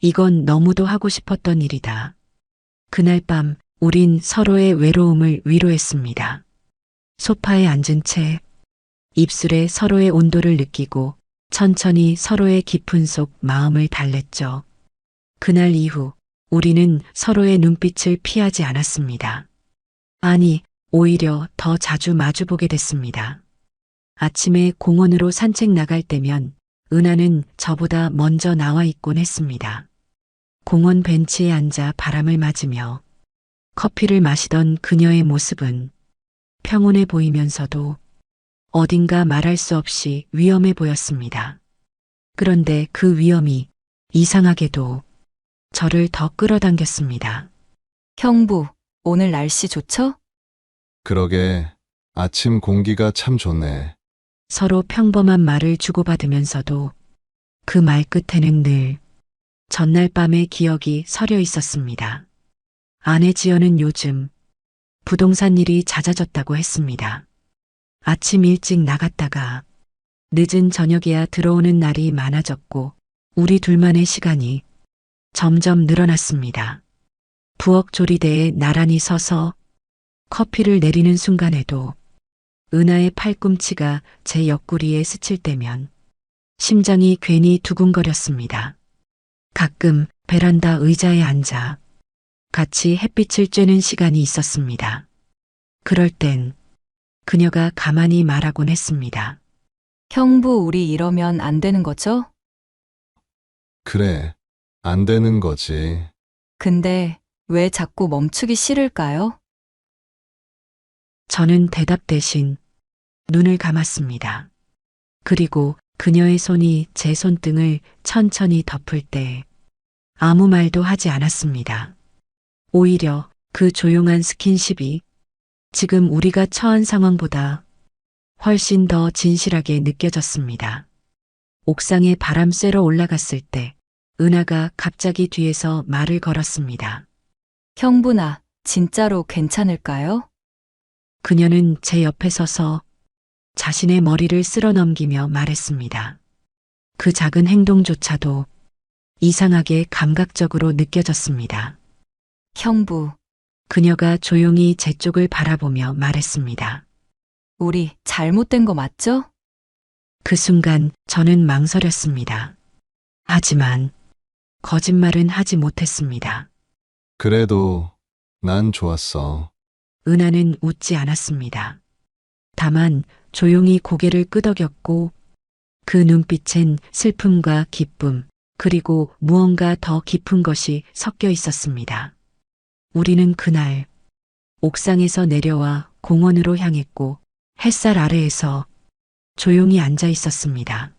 이건 너무도 하고 싶었던 일이다. 그날 밤 우린 서로의 외로움을 위로했습니다. 소파에 앉은 채 입술에 서로의 온도를 느끼고 천천히 서로의 깊은 속 마음을 달랬죠. 그날 이후 우리는 서로의 눈빛을 피하지 않았습니다. 아니, 오히려 더 자주 마주보게 됐습니다. 아침에 공원으로 산책 나갈 때면 은하는 저보다 먼저 나와 있곤 했습니다. 공원 벤치에 앉아 바람을 맞으며 커피를 마시던 그녀의 모습은 평온해 보이면서도 어딘가 말할 수 없이 위험해 보였습니다. 그런데 그 위험이 이상하게도 저를 더 끌어당겼습니다. 형부, 오늘 날씨 좋죠? 그러게. 아침 공기가 참 좋네. 서로 평범한 말을 주고받으면서도 그 말 끝에는 늘 전날 밤의 기억이 서려 있었습니다. 아내 지연은 요즘 부동산 일이 잦아졌다고 했습니다. 아침 일찍 나갔다가 늦은 저녁에야 들어오는 날이 많아졌고 우리 둘만의 시간이 점점 늘어났습니다. 부엌 조리대에 나란히 서서 커피를 내리는 순간에도 은하의 팔꿈치가 제 옆구리에 스칠 때면 심장이 괜히 두근거렸습니다. 가끔 베란다 의자에 앉아 같이 햇빛을 쬐는 시간이 있었습니다. 그럴 땐 그녀가 가만히 말하곤 했습니다. 형부, 우리 이러면 안 되는 거죠? 그래, 안 되는 거지. 근데 왜 자꾸 멈추기 싫을까요? 저는 대답 대신 눈을 감았습니다. 그리고 그녀의 손이 제 손등을 천천히 덮을 때 아무 말도 하지 않았습니다. 오히려 그 조용한 스킨십이 지금 우리가 처한 상황보다 훨씬 더 진실하게 느껴졌습니다. 옥상에 바람 쐬러 올라갔을 때 은하가 갑자기 뒤에서 말을 걸었습니다. 형부나, 진짜로 괜찮을까요? 그녀는 제 옆에 서서 자신의 머리를 쓸어 넘기며 말했습니다. 그 작은 행동조차도 이상하게 감각적으로 느껴졌습니다. 형부, 그녀가 조용히 제 쪽을 바라보며 말했습니다. 우리 잘못된 거 맞죠? 그 순간 저는 망설였습니다. 하지만 거짓말은 하지 못했습니다. 그래도 난 좋았어. 은하는 웃지 않았습니다. 다만 조용히 고개를 끄덕였고 그 눈빛엔 슬픔과 기쁨 그리고 무언가 더 깊은 것이 섞여 있었습니다. 우리는 그날 옥상에서 내려와 공원으로 향했고 햇살 아래에서 조용히 앉아 있었습니다.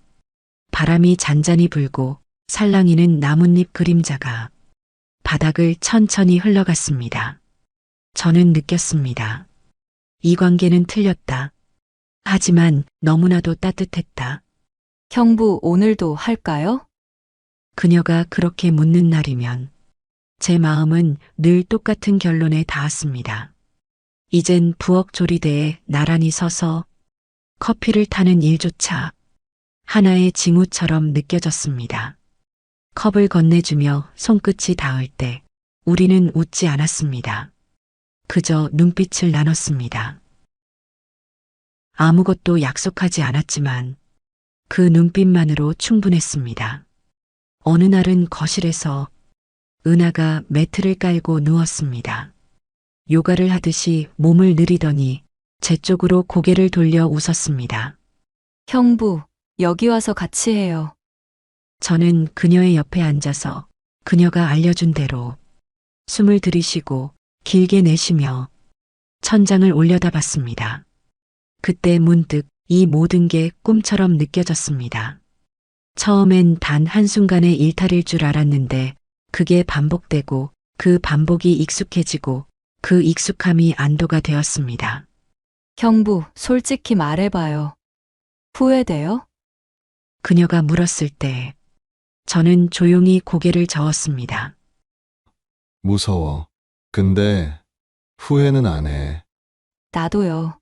바람이 잔잔히 불고 살랑이는 나뭇잎 그림자가 바닥을 천천히 흘러갔습니다. 저는 느꼈습니다. 이 관계는 틀렸다. 하지만 너무나도 따뜻했다. 형부, 오늘도 할까요? 그녀가 그렇게 묻는 날이면 제 마음은 늘 똑같은 결론에 닿았습니다. 이젠 부엌 조리대에 나란히 서서 커피를 타는 일조차 하나의 징후처럼 느껴졌습니다. 컵을 건네주며 손끝이 닿을 때 우리는 웃지 않았습니다. 그저 눈빛을 나눴습니다. 아무것도 약속하지 않았지만 그 눈빛만으로 충분했습니다. 어느 날은 거실에서 은하가 매트를 깔고 누웠습니다. 요가를 하듯이 몸을 느리더니 제 쪽으로 고개를 돌려 웃었습니다. 형부, 여기 와서 같이 해요. 저는 그녀의 옆에 앉아서 그녀가 알려준 대로 숨을 들이쉬고 길게 내쉬며 천장을 올려다봤습니다. 그때 문득 이 모든 게 꿈처럼 느껴졌습니다. 처음엔 단 한순간의 일탈일 줄 알았는데 그게 반복되고 그 반복이 익숙해지고 그 익숙함이 안도가 되었습니다. 형부, 솔직히 말해봐요. 후회돼요? 그녀가 물었을 때 저는 조용히 고개를 저었습니다. 무서워. 근데 후회는 안 해. 나도요.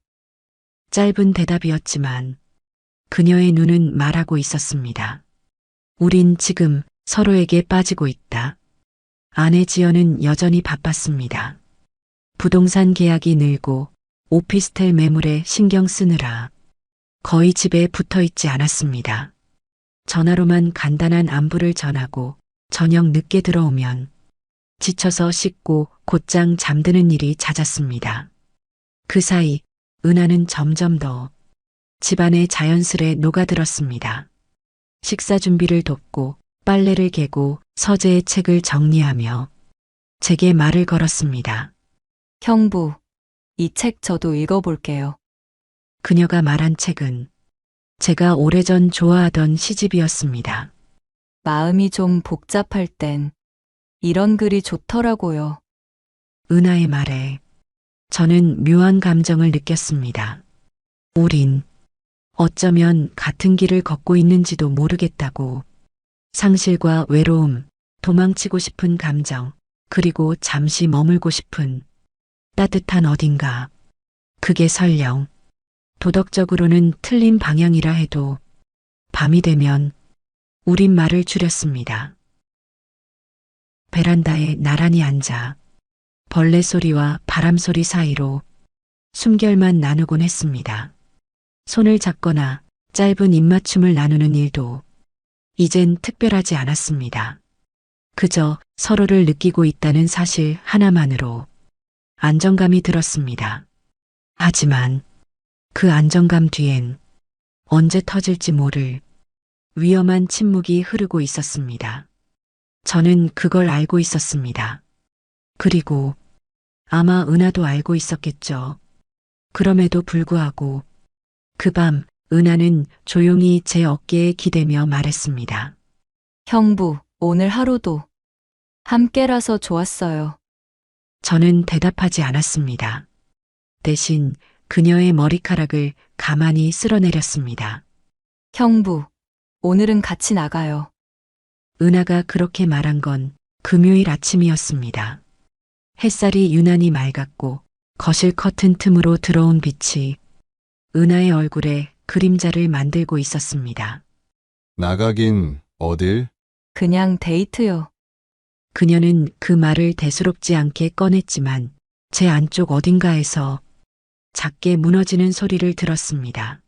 짧은 대답이었지만 그녀의 눈은 말하고 있었습니다. 우린 지금 서로에게 빠지고 있다. 아내 지연은 여전히 바빴습니다. 부동산 계약이 늘고 오피스텔 매물에 신경 쓰느라 거의 집에 붙어 있지 않았습니다. 전화로만 간단한 안부를 전하고 저녁 늦게 들어오면 지쳐서 씻고 곧장 잠드는 일이 잦았습니다. 그 사이 은하는 점점 더 집안에 자연스레 녹아들었습니다. 식사 준비를 돕고 빨래를 개고 서재의 책을 정리하며 제게 말을 걸었습니다. 형부, 이 책 저도 읽어볼게요. 그녀가 말한 책은 제가 오래전 좋아하던 시집이었습니다. 마음이 좀 복잡할 땐 이런 글이 좋더라고요. 은하의 말에 저는 묘한 감정을 느꼈습니다. 우린 어쩌면 같은 길을 걷고 있는지도 모르겠다고 상실과 외로움, 도망치고 싶은 감정, 그리고 잠시 머물고 싶은 따뜻한 어딘가. 그게 설령 도덕적으로는 틀린 방향이라 해도 밤이 되면 우린 말을 줄였습니다. 베란다에 나란히 앉아 벌레 소리와 바람 소리 사이로 숨결만 나누곤 했습니다. 손을 잡거나 짧은 입맞춤을 나누는 일도 이젠 특별하지 않았습니다. 그저 서로를 느끼고 있다는 사실 하나만으로 안정감이 들었습니다. 하지만 그 안정감 뒤엔 언제 터질지 모를 위험한 침묵이 흐르고 있었습니다. 저는 그걸 알고 있었습니다. 그리고 아마 은하도 알고 있었겠죠. 그럼에도 불구하고 그 밤 은하는 조용히 제 어깨에 기대며 말했습니다. 형부, 오늘 하루도 함께라서 좋았어요. 저는 대답하지 않았습니다. 대신 그녀의 머리카락을 가만히 쓸어내렸습니다. 형부, 오늘은 같이 나가요. 은하가 그렇게 말한 건 금요일 아침이었습니다. 햇살이 유난히 맑았고 거실 커튼 틈으로 들어온 빛이 은하의 얼굴에 그림자를 만들고 있었습니다. 나가긴 어딜? 그냥 데이트요. 그녀는 그 말을 대수롭지 않게 꺼냈지만 제 안쪽 어딘가에서 작게 무너지는 소리를 들었습니다.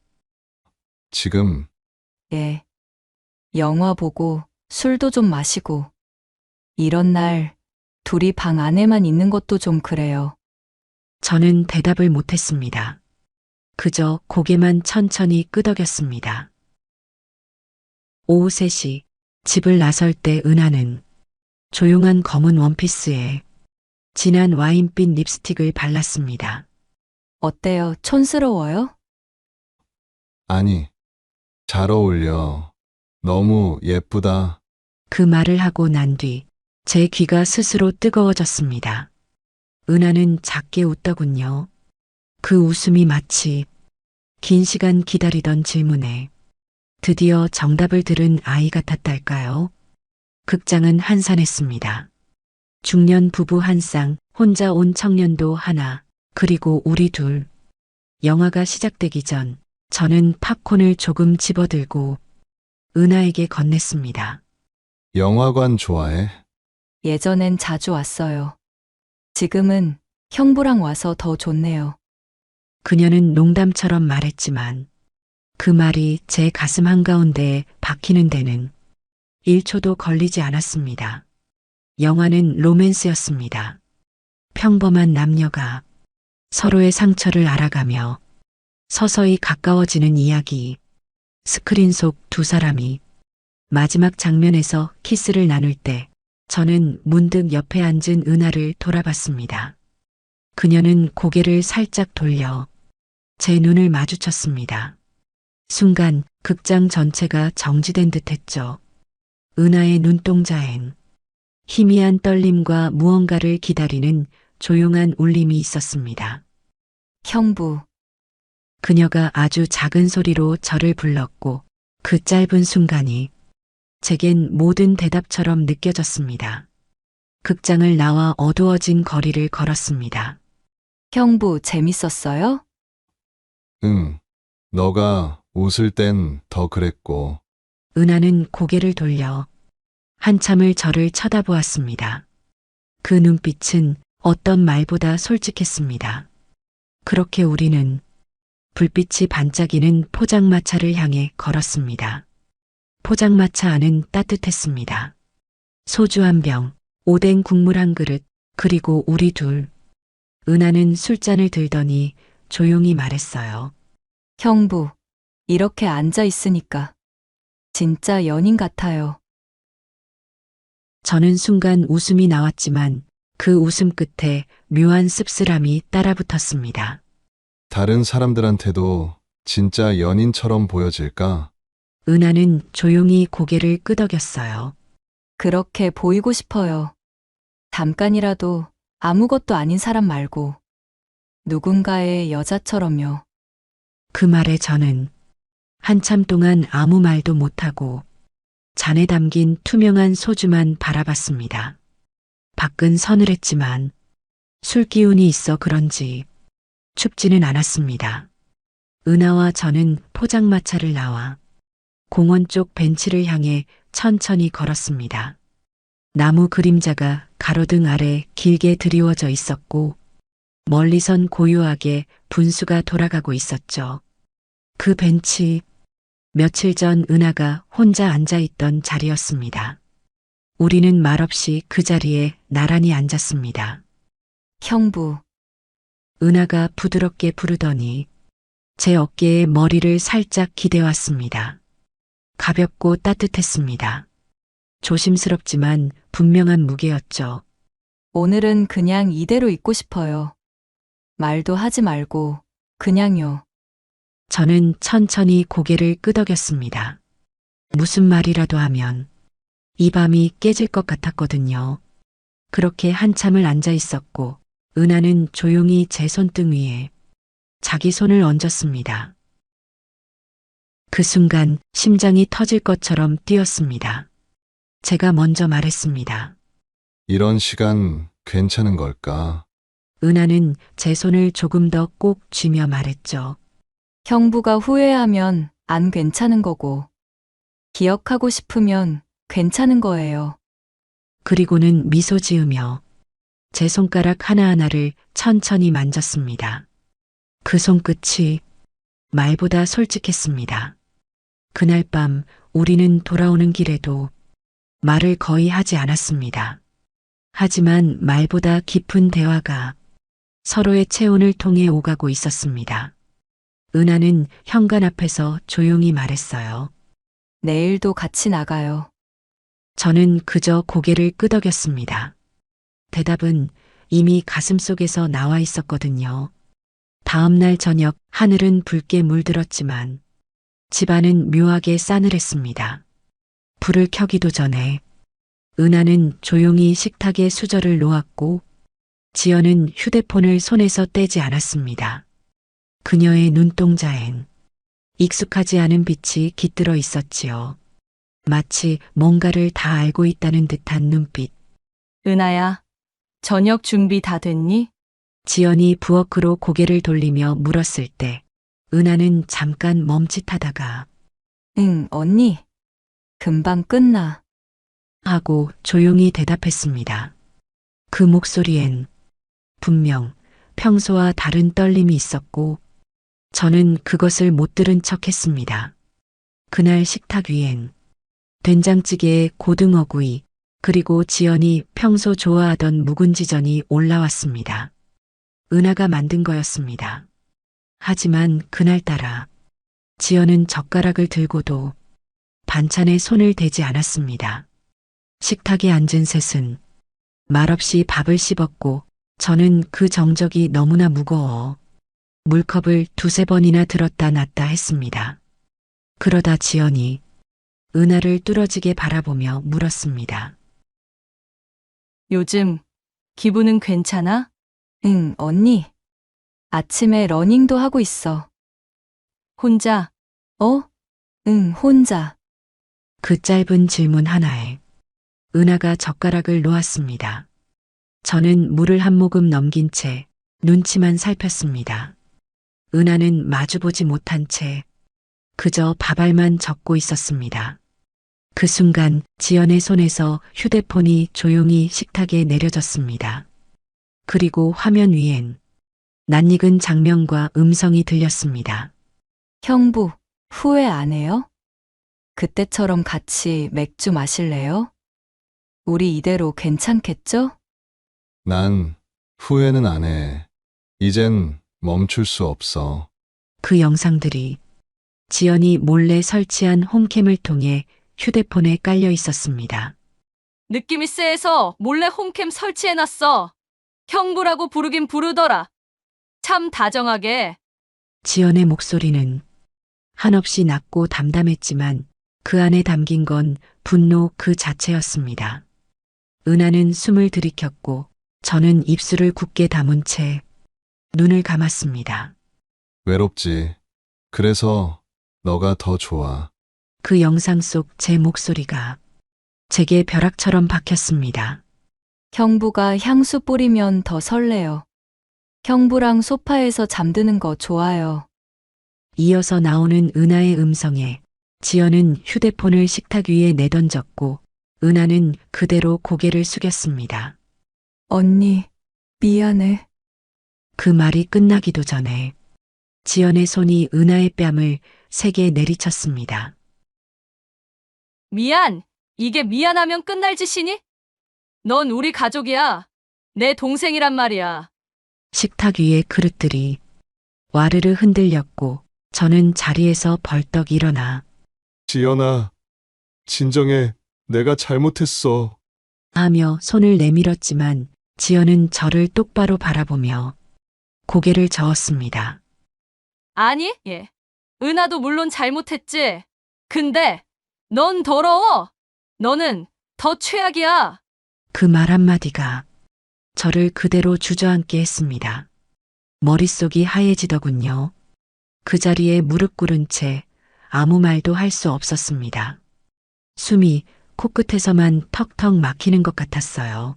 지금 예. 영화 보고 술도 좀 마시고. 이런 날 둘이 방 안에만 있는 것도 좀 그래요. 저는 대답을 못했습니다. 그저 고개만 천천히 끄덕였습니다. 오후 3시 집을 나설 때 은하는 조용한 검은 원피스에 진한 와인빛 립스틱을 발랐습니다. 어때요? 촌스러워요? 아니, 잘 어울려. 너무 예쁘다. 그 말을 하고 난 뒤 제 귀가 스스로 뜨거워졌습니다. 은하는 작게 웃더군요. 그 웃음이 마치 긴 시간 기다리던 질문에 드디어 정답을 들은 아이 같았달까요? 극장은 한산했습니다. 중년 부부 한 쌍, 혼자 온 청년도 하나, 그리고 우리 둘. 영화가 시작되기 전 저는 팝콘을 조금 집어들고 은하에게 건넸습니다. 영화관 좋아해? 예전엔 자주 왔어요. 지금은 형부랑 와서 더 좋네요. 그녀는 농담처럼 말했지만 그 말이 제 가슴 한가운데에 박히는 데는 1초도 걸리지 않았습니다. 영화는 로맨스였습니다. 평범한 남녀가 서로의 상처를 알아가며 서서히 가까워지는 이야기. 스크린 속 두 사람이 마지막 장면에서 키스를 나눌 때 저는 문득 옆에 앉은 은하를 돌아봤습니다. 그녀는 고개를 살짝 돌려 제 눈을 마주쳤습니다. 순간 극장 전체가 정지된 듯 했죠. 은하의 눈동자엔 희미한 떨림과 무언가를 기다리는 조용한 울림이 있었습니다. 형부, 그녀가 아주 작은 소리로 저를 불렀고 그 짧은 순간이 제겐 모든 대답처럼 느껴졌습니다. 극장을 나와 어두워진 거리를 걸었습니다. 형부 재밌었어요? 응. 너가 웃을 땐 더 그랬고. 은하는 고개를 돌려 한참을 저를 쳐다보았습니다. 그 눈빛은 어떤 말보다 솔직했습니다. 그렇게 우리는 불빛이 반짝이는 포장마차를 향해 걸었습니다. 포장마차 안은 따뜻했습니다. 소주 한 병, 오뎅 국물 한 그릇, 그리고 우리 둘. 은하는 술잔을 들더니 조용히 말했어요. 형부, 이렇게 앉아 있으니까 진짜 연인 같아요. 저는 순간 웃음이 나왔지만 그 웃음 끝에 묘한 씁쓸함이 따라붙었습니다. 다른 사람들한테도 진짜 연인처럼 보여질까? 은하는 조용히 고개를 끄덕였어요. 그렇게 보이고 싶어요. 잠깐이라도 아무것도 아닌 사람 말고 누군가의 여자처럼요. 그 말에 저는 한참 동안 아무 말도 못하고 잔에 담긴 투명한 소주만 바라봤습니다. 밖은 서늘했지만 술 기운이 있어 그런지 춥지는 않았습니다. 은하와 저는 포장마차를 나와 공원 쪽 벤치를 향해 천천히 걸었습니다. 나무 그림자가 가로등 아래 길게 드리워져 있었고 멀리선 고요하게 분수가 돌아가고 있었죠. 그 벤치, 며칠 전 은하가 혼자 앉아 있던 자리였습니다. 우리는 말없이 그 자리에 나란히 앉았습니다. 형부, 은하가 부드럽게 부르더니 제 어깨에 머리를 살짝 기대왔습니다. 가볍고 따뜻했습니다. 조심스럽지만 분명한 무게였죠. 오늘은 그냥 이대로 있고 싶어요. 말도 하지 말고, 그냥요. 저는 천천히 고개를 끄덕였습니다. 무슨 말이라도 하면 이 밤이 깨질 것 같았거든요. 그렇게 한참을 앉아 있었고 은하는 조용히 제 손등 위에 자기 손을 얹었습니다. 그 순간 심장이 터질 것처럼 뛰었습니다. 제가 먼저 말했습니다. 이런 시간 괜찮은 걸까? 은하는 제 손을 조금 더 꼭 쥐며 말했죠. 형부가 후회하면 안 괜찮은 거고, 기억하고 싶으면 괜찮은 거예요. 그리고는 미소 지으며 제 손가락 하나하나를 천천히 만졌습니다. 그 손끝이 말보다 솔직했습니다. 그날 밤 우리는 돌아오는 길에도 말을 거의 하지 않았습니다. 하지만 말보다 깊은 대화가 서로의 체온을 통해 오가고 있었습니다. 은하는 현관 앞에서 조용히 말했어요. 내일도 같이 나가요. 저는 그저 고개를 끄덕였습니다. 대답은 이미 가슴속에서 나와 있었거든요. 다음 날 저녁 하늘은 붉게 물들었지만 집안은 묘하게 싸늘했습니다. 불을 켜기도 전에 은하는 조용히 식탁에 수저를 놓았고 지연은 휴대폰을 손에서 떼지 않았습니다. 그녀의 눈동자엔 익숙하지 않은 빛이 깃들어 있었지요. 마치 뭔가를 다 알고 있다는 듯한 눈빛. 은하야, 저녁 준비 다 됐니? 지연이 부엌으로 고개를 돌리며 물었을 때 은하는 잠깐 멈칫하다가 응, 언니. 금방 끝나. 하고 조용히 대답했습니다. 그 목소리엔 분명 평소와 다른 떨림이 있었고 저는 그것을 못 들은 척 했습니다. 그날 식탁 위엔 된장찌개에 고등어구이 그리고 지연이 평소 좋아하던 묵은지전이 올라왔습니다. 은하가 만든 거였습니다. 하지만 그날따라 지연은 젓가락을 들고도 반찬에 손을 대지 않았습니다. 식탁에 앉은 셋은 말없이 밥을 씹었고 저는 그 정적이 너무나 무거워 물컵을 두세 번이나 들었다 놨다 했습니다. 그러다 지연이 은하를 뚫어지게 바라보며 물었습니다. 요즘 기분은 괜찮아? 응, 언니. 아침에 러닝도 하고 있어. 혼자? 응, 혼자. 그 짧은 질문 하나에 은하가 젓가락을 놓았습니다. 저는 물을 한 모금 넘긴 채 눈치만 살폈습니다. 은하는 마주보지 못한 채 그저 밥알만 적고 있었습니다. 그 순간 지연의 손에서 휴대폰이 조용히 식탁에 내려졌습니다. 그리고 화면 위엔 낯익은 장면과 음성이 들렸습니다. 형부, 후회 안 해요? 그때처럼 같이 맥주 마실래요? 우리 이대로 괜찮겠죠? 난 후회는 안 해. 이젠 멈출 수 없어. 그 영상들이 지연이 몰래 설치한 홈캠을 통해 휴대폰에 깔려 있었습니다. 느낌이 쎄해서 몰래 홈캠 설치해놨어. 형부라고 부르긴 부르더라. 참 다정하게. 지연의 목소리는 한없이 낮고 담담했지만 그 안에 담긴 건 분노 그 자체였습니다. 은하는 숨을 들이켰고 저는 입술을 굳게 다문 채 눈을 감았습니다. 외롭지. 그래서 너가 더 좋아. 그 영상 속 제 목소리가 제게 벼락처럼 박혔습니다. 형부가 향수 뿌리면 더 설레요. 형부랑 소파에서 잠드는 거 좋아요. 이어서 나오는 은하의 음성에 지연은 휴대폰을 식탁 위에 내던졌고 은하는 그대로 고개를 숙였습니다. 언니, 미안해. 그 말이 끝나기도 전에 지연의 손이 은하의 뺨을 세게 내리쳤습니다. 미안. 이게 미안하면 끝날 짓이니? 넌 우리 가족이야. 내 동생이란 말이야. 식탁 위의 그릇들이 와르르 흔들렸고 저는 자리에서 벌떡 일어나 지연아, 진정해. 내가 잘못했어. 하며 손을 내밀었지만 지연은 저를 똑바로 바라보며 고개를 저었습니다. 아니, 예. 은하도 물론 잘못했지. 근데 넌 더러워. 너는 더 최악이야. 그 말 한마디가 저를 그대로 주저앉게 했습니다. 머릿속이 하얘지더군요. 그 자리에 무릎 꿇은 채 아무 말도 할 수 없었습니다. 숨이 코끝에서만 턱턱 막히는 것 같았어요.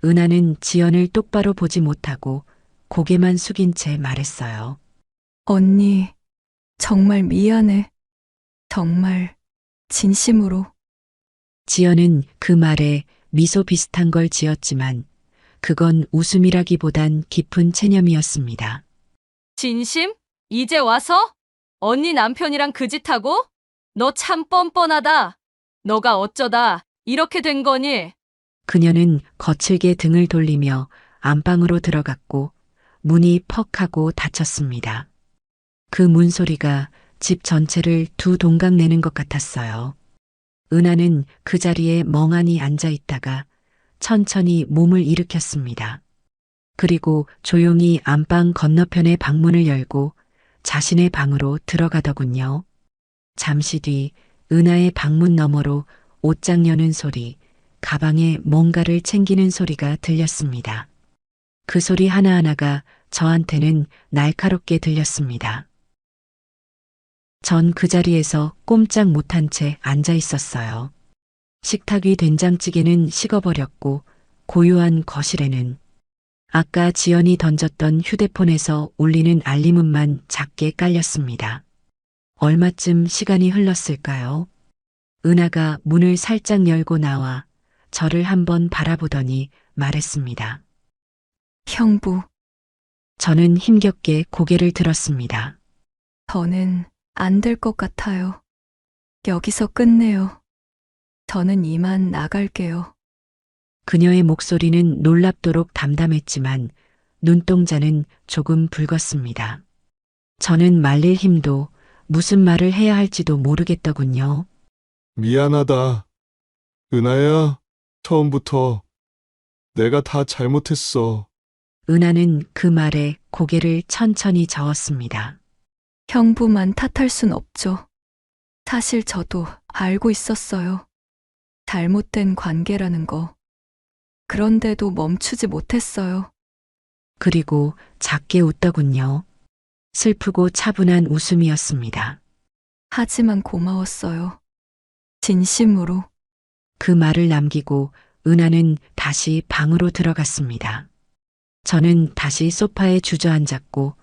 은하는 지연을 똑바로 보지 못하고 고개만 숙인 채 말했어요. 언니, 정말 미안해. 정말, 진심으로. 지연은 그 말에 미소 비슷한 걸 지었지만 그건 웃음이라기보단 깊은 체념이었습니다. 진심? 이제 와서? 언니 남편이랑 그 짓하고? 너 참 뻔뻔하다. 너가 어쩌다 이렇게 된 거니? 그녀는 거칠게 등을 돌리며 안방으로 들어갔고 문이 퍽 하고 닫혔습니다. 그 문소리가 집 전체를 두 동강 내는 것 같았어요. 은하는 그 자리에 멍하니 앉아 있다가 천천히 몸을 일으켰습니다. 그리고 조용히 안방 건너편의 방문을 열고 자신의 방으로 들어가더군요. 잠시 뒤 은하의 방문 너머로 옷장 여는 소리, 가방에 뭔가를 챙기는 소리가 들렸습니다. 그 소리 하나하나가 저한테는 날카롭게 들렸습니다. 전 그 자리에서 꼼짝 못한 채 앉아 있었어요. 식탁 위 된장찌개는 식어버렸고 고요한 거실에는 아까 지연이 던졌던 휴대폰에서 울리는 알림음만 작게 깔렸습니다. 얼마쯤 시간이 흘렀을까요? 은하가 문을 살짝 열고 나와 저를 한번 바라보더니 말했습니다. 형부, 저는 힘겹게 고개를 들었습니다. 더는 안 될 것 같아요. 여기서 끝내요. 저는 이만 나갈게요. 그녀의 목소리는 놀랍도록 담담했지만 눈동자는 조금 붉었습니다. 저는 말릴 힘도 무슨 말을 해야 할지도 모르겠더군요. 미안하다. 은하야, 처음부터 내가 다 잘못했어. 은하는 그 말에 고개를 천천히 저었습니다. 형부만 탓할 순 없죠. 사실 저도 알고 있었어요. 잘못된 관계라는 거. 그런데도 멈추지 못했어요. 그리고 작게 웃더군요. 슬프고 차분한 웃음이었습니다. 하지만 고마웠어요. 진심으로. 그 말을 남기고 은하는 다시 방으로 들어갔습니다. 저는 다시 소파에 주저앉았고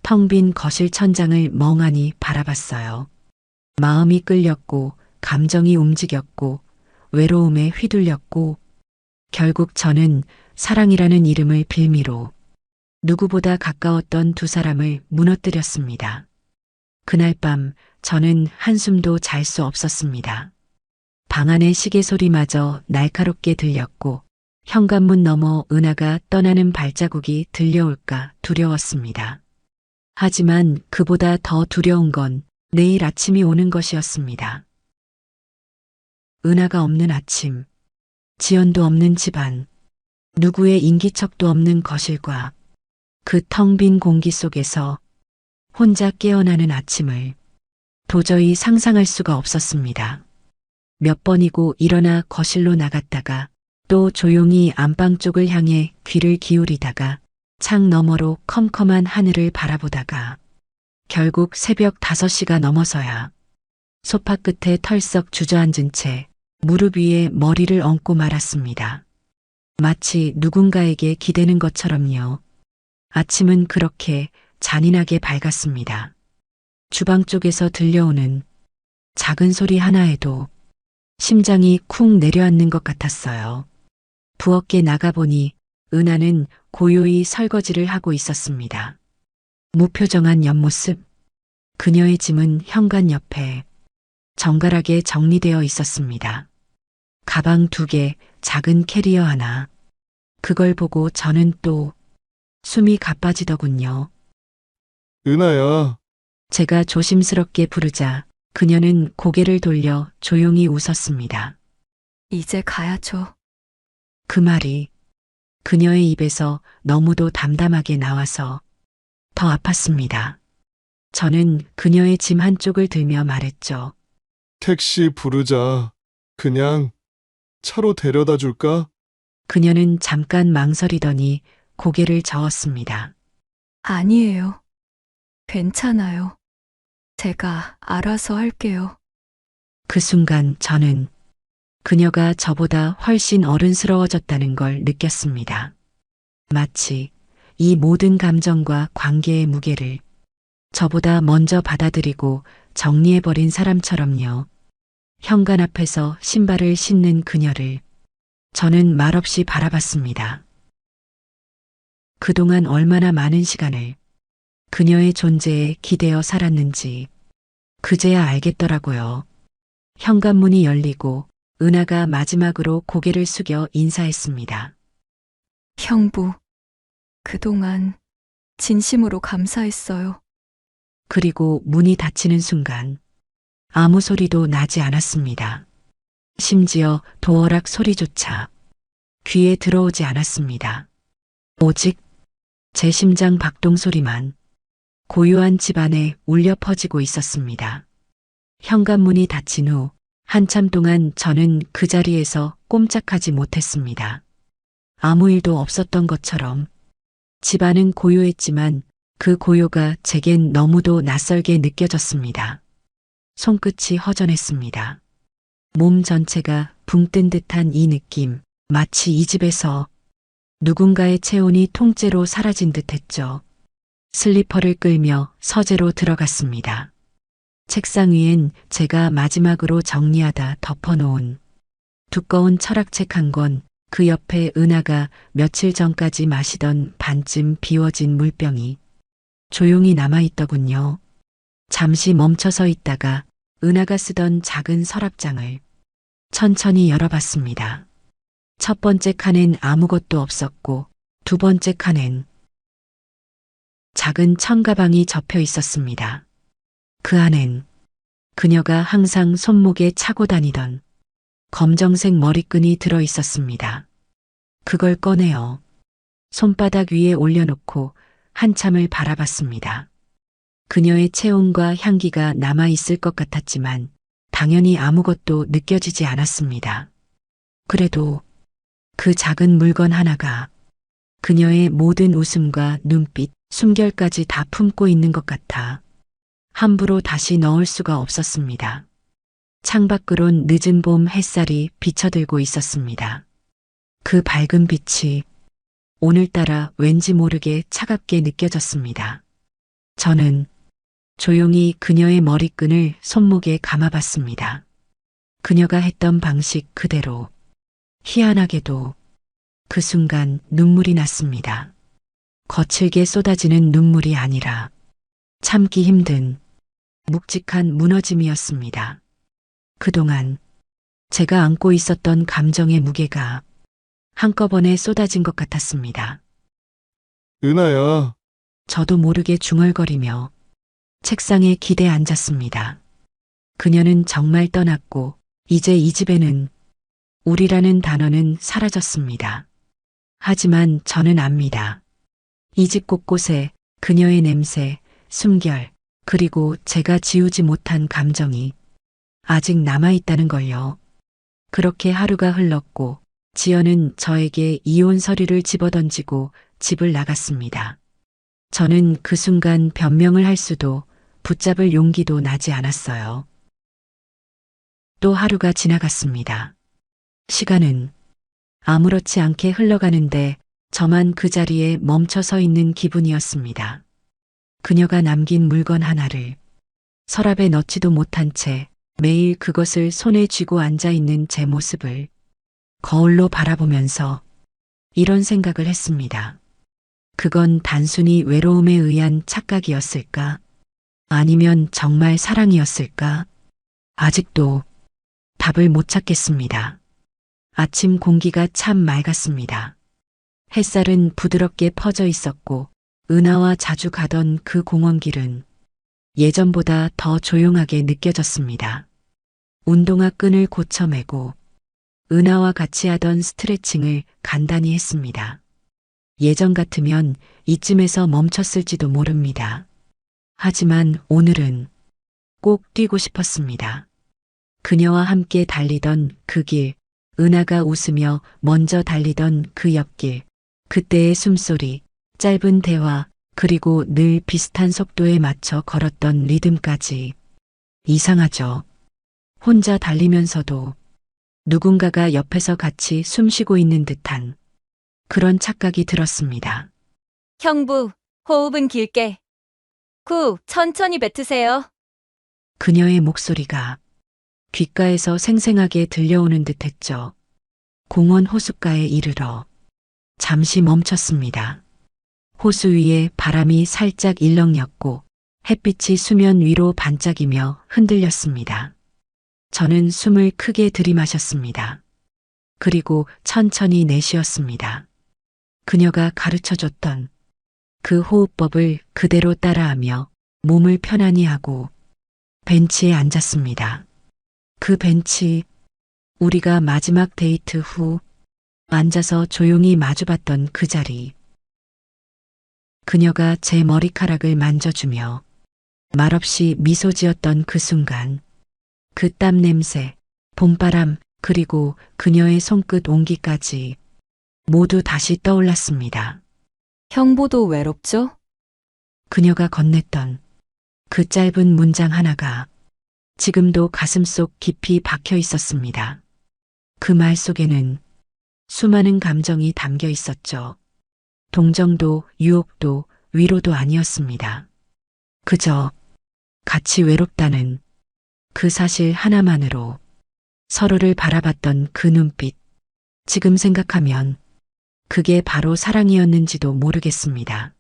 텅 빈 거실 천장을 멍하니 바라봤어요. 마음이 끌렸고 감정이 움직였고 외로움에 휘둘렸고 결국 저는 사랑이라는 이름을 빌미로 누구보다 가까웠던 두 사람을 무너뜨렸습니다. 그날 밤 저는 한숨도 잘 수 없었습니다. 방 안의 시계 소리마저 날카롭게 들렸고 현관문 너머 은하가 떠나는 발자국이 들려올까 두려웠습니다. 하지만 그보다 더 두려운 건 내일 아침이 오는 것이었습니다. 은하가 없는 아침, 지연도 없는 집안, 누구의 인기척도 없는 거실과 그 텅 빈 공기 속에서 혼자 깨어나는 아침을 도저히 상상할 수가 없었습니다. 몇 번이고 일어나 거실로 나갔다가 또 조용히 안방 쪽을 향해 귀를 기울이다가 창 너머로 컴컴한 하늘을 바라보다가 결국 새벽 5시가 넘어서야 소파 끝에 털썩 주저앉은 채 무릎 위에 머리를 얹고 말았습니다. 마치 누군가에게 기대는 것처럼요. 아침은 그렇게 잔인하게 밝았습니다. 주방 쪽에서 들려오는 작은 소리 하나에도 심장이 쿵 내려앉는 것 같았어요. 부엌에 나가보니 은하는 고요히 설거지를 하고 있었습니다. 무표정한 옆모습, 그녀의 짐은 현관 옆에 정갈하게 정리되어 있었습니다. 가방 2개, 작은 캐리어 하나. 그걸 보고 저는 또 숨이 가빠지더군요. 은하야, 제가 조심스럽게 부르자 그녀는 고개를 돌려 조용히 웃었습니다. 이제 가야죠. 그 말이 그녀의 입에서 너무도 담담하게 나와서 더 아팠습니다. 저는 그녀의 짐 한쪽을 들며 말했죠. 택시 부르자. 그냥 차로 데려다 줄까? 그녀는 잠깐 망설이더니 고개를 저었습니다. 아니에요. 괜찮아요. 제가 알아서 할게요. 그 순간 저는 그녀가 저보다 훨씬 어른스러워졌다는 걸 느꼈습니다. 마치 이 모든 감정과 관계의 무게를 저보다 먼저 받아들이고 정리해버린 사람처럼요. 현관 앞에서 신발을 신는 그녀를 저는 말없이 바라봤습니다. 그동안 얼마나 많은 시간을 그녀의 존재에 기대어 살았는지 그제야 알겠더라고요. 현관문이 열리고 은하가 마지막으로 고개를 숙여 인사했습니다. 형부, 그동안 진심으로 감사했어요. 그리고 문이 닫히는 순간 아무 소리도 나지 않았습니다. 심지어 도어락 소리조차 귀에 들어오지 않았습니다. 오직 제 심장 박동 소리만 고요한 집안에 울려 퍼지고 있었습니다. 현관문이 닫힌 후 한참 동안 저는 그 자리에서 꼼짝하지 못했습니다. 아무 일도 없었던 것처럼 집안은 고요했지만 그 고요가 제겐 너무도 낯설게 느껴졌습니다. 손끝이 허전했습니다. 몸 전체가 붕 뜬 듯한 이 느낌, 마치 이 집에서 누군가의 체온이 통째로 사라진 듯했죠. 슬리퍼를 끌며 서재로 들어갔습니다. 책상 위엔 제가 마지막으로 정리하다 덮어놓은 두꺼운 철학책 한 권, 그 옆에 은하가 며칠 전까지 마시던 반쯤 비워진 물병이 조용히 남아있더군요. 잠시 멈춰서 있다가 은하가 쓰던 작은 서랍장을 천천히 열어봤습니다. 첫 번째 칸엔 아무것도 없었고 두 번째 칸엔 작은 천가방이 접혀 있었습니다. 그 안엔 그녀가 항상 손목에 차고 다니던 검정색 머리끈이 들어 있었습니다. 그걸 꺼내어 손바닥 위에 올려놓고 한참을 바라봤습니다. 그녀의 체온과 향기가 남아있을 것 같았지만 당연히 아무것도 느껴지지 않았습니다. 그래도 그 작은 물건 하나가 그녀의 모든 웃음과 눈빛, 숨결까지 다 품고 있는 것 같아 함부로 다시 넣을 수가 없었습니다. 창밖으론 늦은 봄 햇살이 비쳐들고 있었습니다. 그 밝은 빛이 오늘따라 왠지 모르게 차갑게 느껴졌습니다. 저는 조용히 그녀의 머리끈을 손목에 감아봤습니다. 그녀가 했던 방식 그대로 희한하게도 그 순간 눈물이 났습니다. 거칠게 쏟아지는 눈물이 아니라 참기 힘든 묵직한 무너짐이었습니다. 그동안 제가 안고 있었던 감정의 무게가 한꺼번에 쏟아진 것 같았습니다. 은하야, 저도 모르게 중얼거리며 책상에 기대 앉았습니다. 그녀는 정말 떠났고 이제 이 집에는 우리라는 단어는 사라졌습니다. 하지만 저는 압니다. 이 집 곳곳에 그녀의 냄새, 숨결, 그리고 제가 지우지 못한 감정이 아직 남아있다는 걸요. 그렇게 하루가 흘렀고 지연은 저에게 이혼 서류를 집어던지고 집을 나갔습니다. 저는 그 순간 변명을 할 수도 붙잡을 용기도 나지 않았어요. 또 하루가 지나갔습니다. 시간은 아무렇지 않게 흘러가는데 저만 그 자리에 멈춰 서 있는 기분이었습니다. 그녀가 남긴 물건 하나를 서랍에 넣지도 못한 채 매일 그것을 손에 쥐고 앉아 있는 제 모습을 거울로 바라보면서 이런 생각을 했습니다. 그건 단순히 외로움에 의한 착각이었을까? 아니면 정말 사랑이었을까? 아직도 답을 못 찾겠습니다. 아침 공기가 참 맑았습니다. 햇살은 부드럽게 퍼져 있었고 은하와 자주 가던 그 공원길은 예전보다 더 조용하게 느껴졌습니다. 운동화 끈을 고쳐매고 은하와 같이 하던 스트레칭을 간단히 했습니다. 예전 같으면 이쯤에서 멈췄을지도 모릅니다. 하지만 오늘은 꼭 뛰고 싶었습니다. 그녀와 함께 달리던 그 길, 은하가 웃으며 먼저 달리던 그 옆길, 그때의 숨소리, 짧은 대화, 그리고 늘 비슷한 속도에 맞춰 걸었던 리듬까지. 이상하죠. 혼자 달리면서도 누군가가 옆에서 같이 숨쉬고 있는 듯한 그런 착각이 들었습니다. 형부, 호흡은 길게. 천천히 뱉으세요. 그녀의 목소리가 귓가에서 생생하게 들려오는 듯 했죠. 공원 호숫가에 이르러 잠시 멈췄습니다. 호수 위에 바람이 살짝 일렁였고 햇빛이 수면 위로 반짝이며 흔들렸습니다. 저는 숨을 크게 들이마셨습니다. 그리고 천천히 내쉬었습니다. 그녀가 가르쳐줬던 그 호흡법을 그대로 따라하며 몸을 편안히 하고 벤치에 앉았습니다. 그 벤치, 우리가 마지막 데이트 후 앉아서 조용히 마주봤던 그 자리. 그녀가 제 머리카락을 만져주며 말없이 미소 지었던 그 순간, 그 땀 냄새, 봄바람, 그리고 그녀의 손끝 온기까지 모두 다시 떠올랐습니다. 형부도 외롭죠? 그녀가 건넸던 그 짧은 문장 하나가 지금도 가슴속 깊이 박혀 있었습니다. 그 말 속에는 수많은 감정이 담겨 있었죠. 동정도, 유혹도, 위로도 아니었습니다. 그저 같이 외롭다는 그 사실 하나만으로 서로를 바라봤던 그 눈빛. 지금 생각하면 그게 바로 사랑이었는지도 모르겠습니다.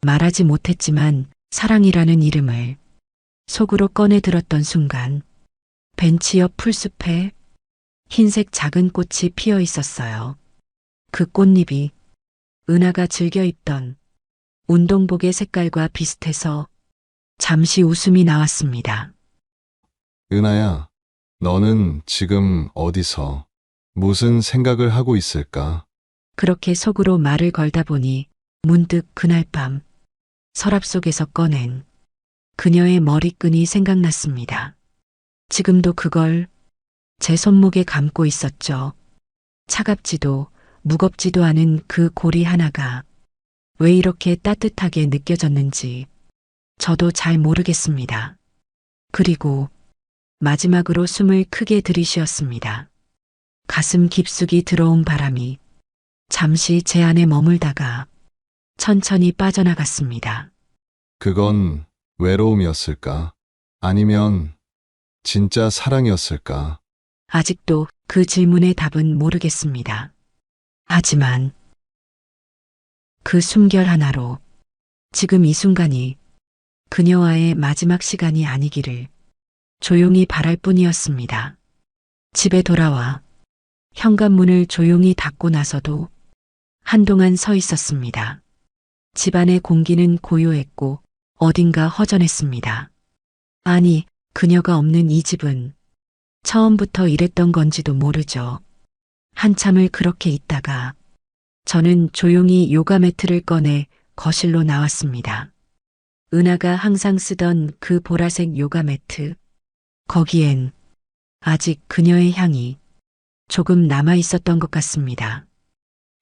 말하지 못했지만 사랑이라는 이름을 속으로 꺼내 들었던 순간 벤치 옆 풀숲에 흰색 작은 꽃이 피어 있었어요. 그 꽃잎이 은하가 즐겨 입던 운동복의 색깔과 비슷해서 잠시 웃음이 나왔습니다. 은하야, 너는 지금 어디서 무슨 생각을 하고 있을까? 그렇게 속으로 말을 걸다 보니 문득 그날 밤 서랍 속에서 꺼낸 그녀의 머리끈이 생각났습니다. 지금도 그걸 제 손목에 감고 있었죠. 차갑지도 무겁지도 않은 그 고리 하나가 왜 이렇게 따뜻하게 느껴졌는지 저도 잘 모르겠습니다. 그리고 마지막으로 숨을 크게 들이쉬었습니다. 가슴 깊숙이 들어온 바람이 잠시 제 안에 머물다가 천천히 빠져나갔습니다. 그건 외로움이었을까? 아니면 진짜 사랑이었을까? 아직도 그 질문의 답은 모르겠습니다. 하지만 그 숨결 하나로 지금 이 순간이 그녀와의 마지막 시간이 아니기를 조용히 바랄 뿐이었습니다. 집에 돌아와 현관문을 조용히 닫고 나서도 한동안 서 있었습니다. 집안의 공기는 고요했고 어딘가 허전했습니다. 아니, 그녀가 없는 이 집은 처음부터 이랬던 건지도 모르죠. 한참을 그렇게 있다가 저는 조용히 요가 매트를 꺼내 거실로 나왔습니다. 은하가 항상 쓰던 그 보라색 요가 매트. 거기엔 아직 그녀의 향이 조금 남아 있었던 것 같습니다.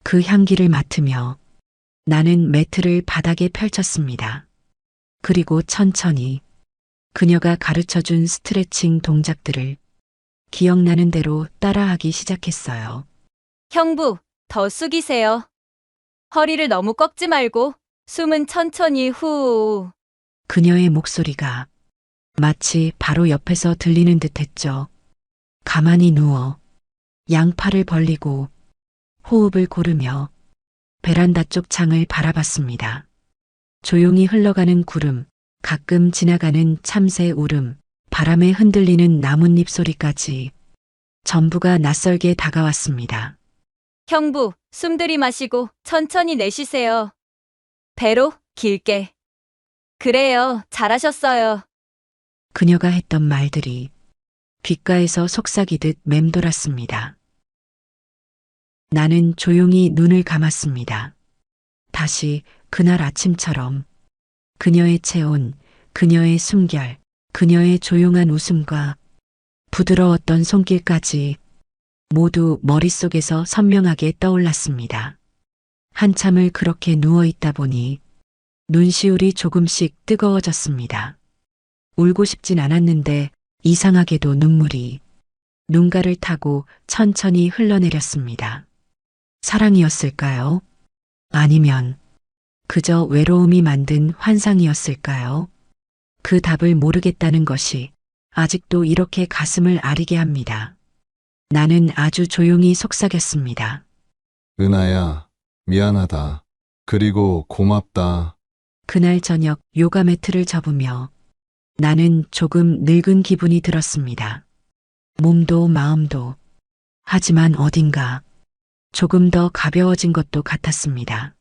그 향기를 맡으며 나는 매트를 바닥에 펼쳤습니다. 그리고 천천히 그녀가 가르쳐준 스트레칭 동작들을 기억나는 대로 따라하기 시작했어요. 형부, 더 숙이세요. 허리를 너무 꺾지 말고 숨은 천천히 후. 그녀의 목소리가 마치 바로 옆에서 들리는 듯 했죠. 가만히 누워 양팔을 벌리고 호흡을 고르며 베란다 쪽 창을 바라봤습니다. 조용히 흘러가는 구름, 가끔 지나가는 참새 울음, 바람에 흔들리는 나뭇잎 소리까지 전부가 낯설게 다가왔습니다. 형부, 숨 들이마시고 천천히 내쉬세요. 배로 길게. 그래요, 잘하셨어요. 그녀가 했던 말들이 귓가에서 속삭이듯 맴돌았습니다. 나는 조용히 눈을 감았습니다. 다시 그날 아침처럼 그녀의 체온, 그녀의 숨결, 그녀의 조용한 웃음과 부드러웠던 손길까지 모두 머릿속에서 선명하게 떠올랐습니다. 한참을 그렇게 누워 있다 보니 눈시울이 조금씩 뜨거워졌습니다. 울고 싶진 않았는데 이상하게도 눈물이 눈가를 타고 천천히 흘러내렸습니다. 사랑이었을까요? 아니면 그저 외로움이 만든 환상이었을까요? 그 답을 모르겠다는 것이 아직도 이렇게 가슴을 아리게 합니다. 나는 아주 조용히 속삭였습니다. 은하야, 미안하다. 그리고 고맙다. 그날 저녁 요가 매트를 접으며 나는 조금 늙은 기분이 들었습니다. 몸도 마음도. 하지만 어딘가 조금 더 가벼워진 것도 같았습니다.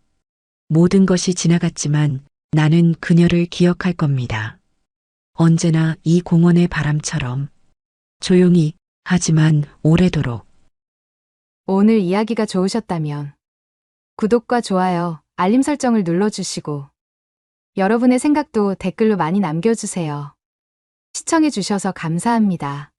모든 것이 지나갔지만 나는 그녀를 기억할 겁니다. 언제나 이 공원의 바람처럼 조용히 하지만 오래도록. 오늘 이야기가 좋으셨다면 구독과 좋아요, 알림 설정을 눌러주시고 여러분의 생각도 댓글로 많이 남겨주세요. 시청해주셔서 감사합니다.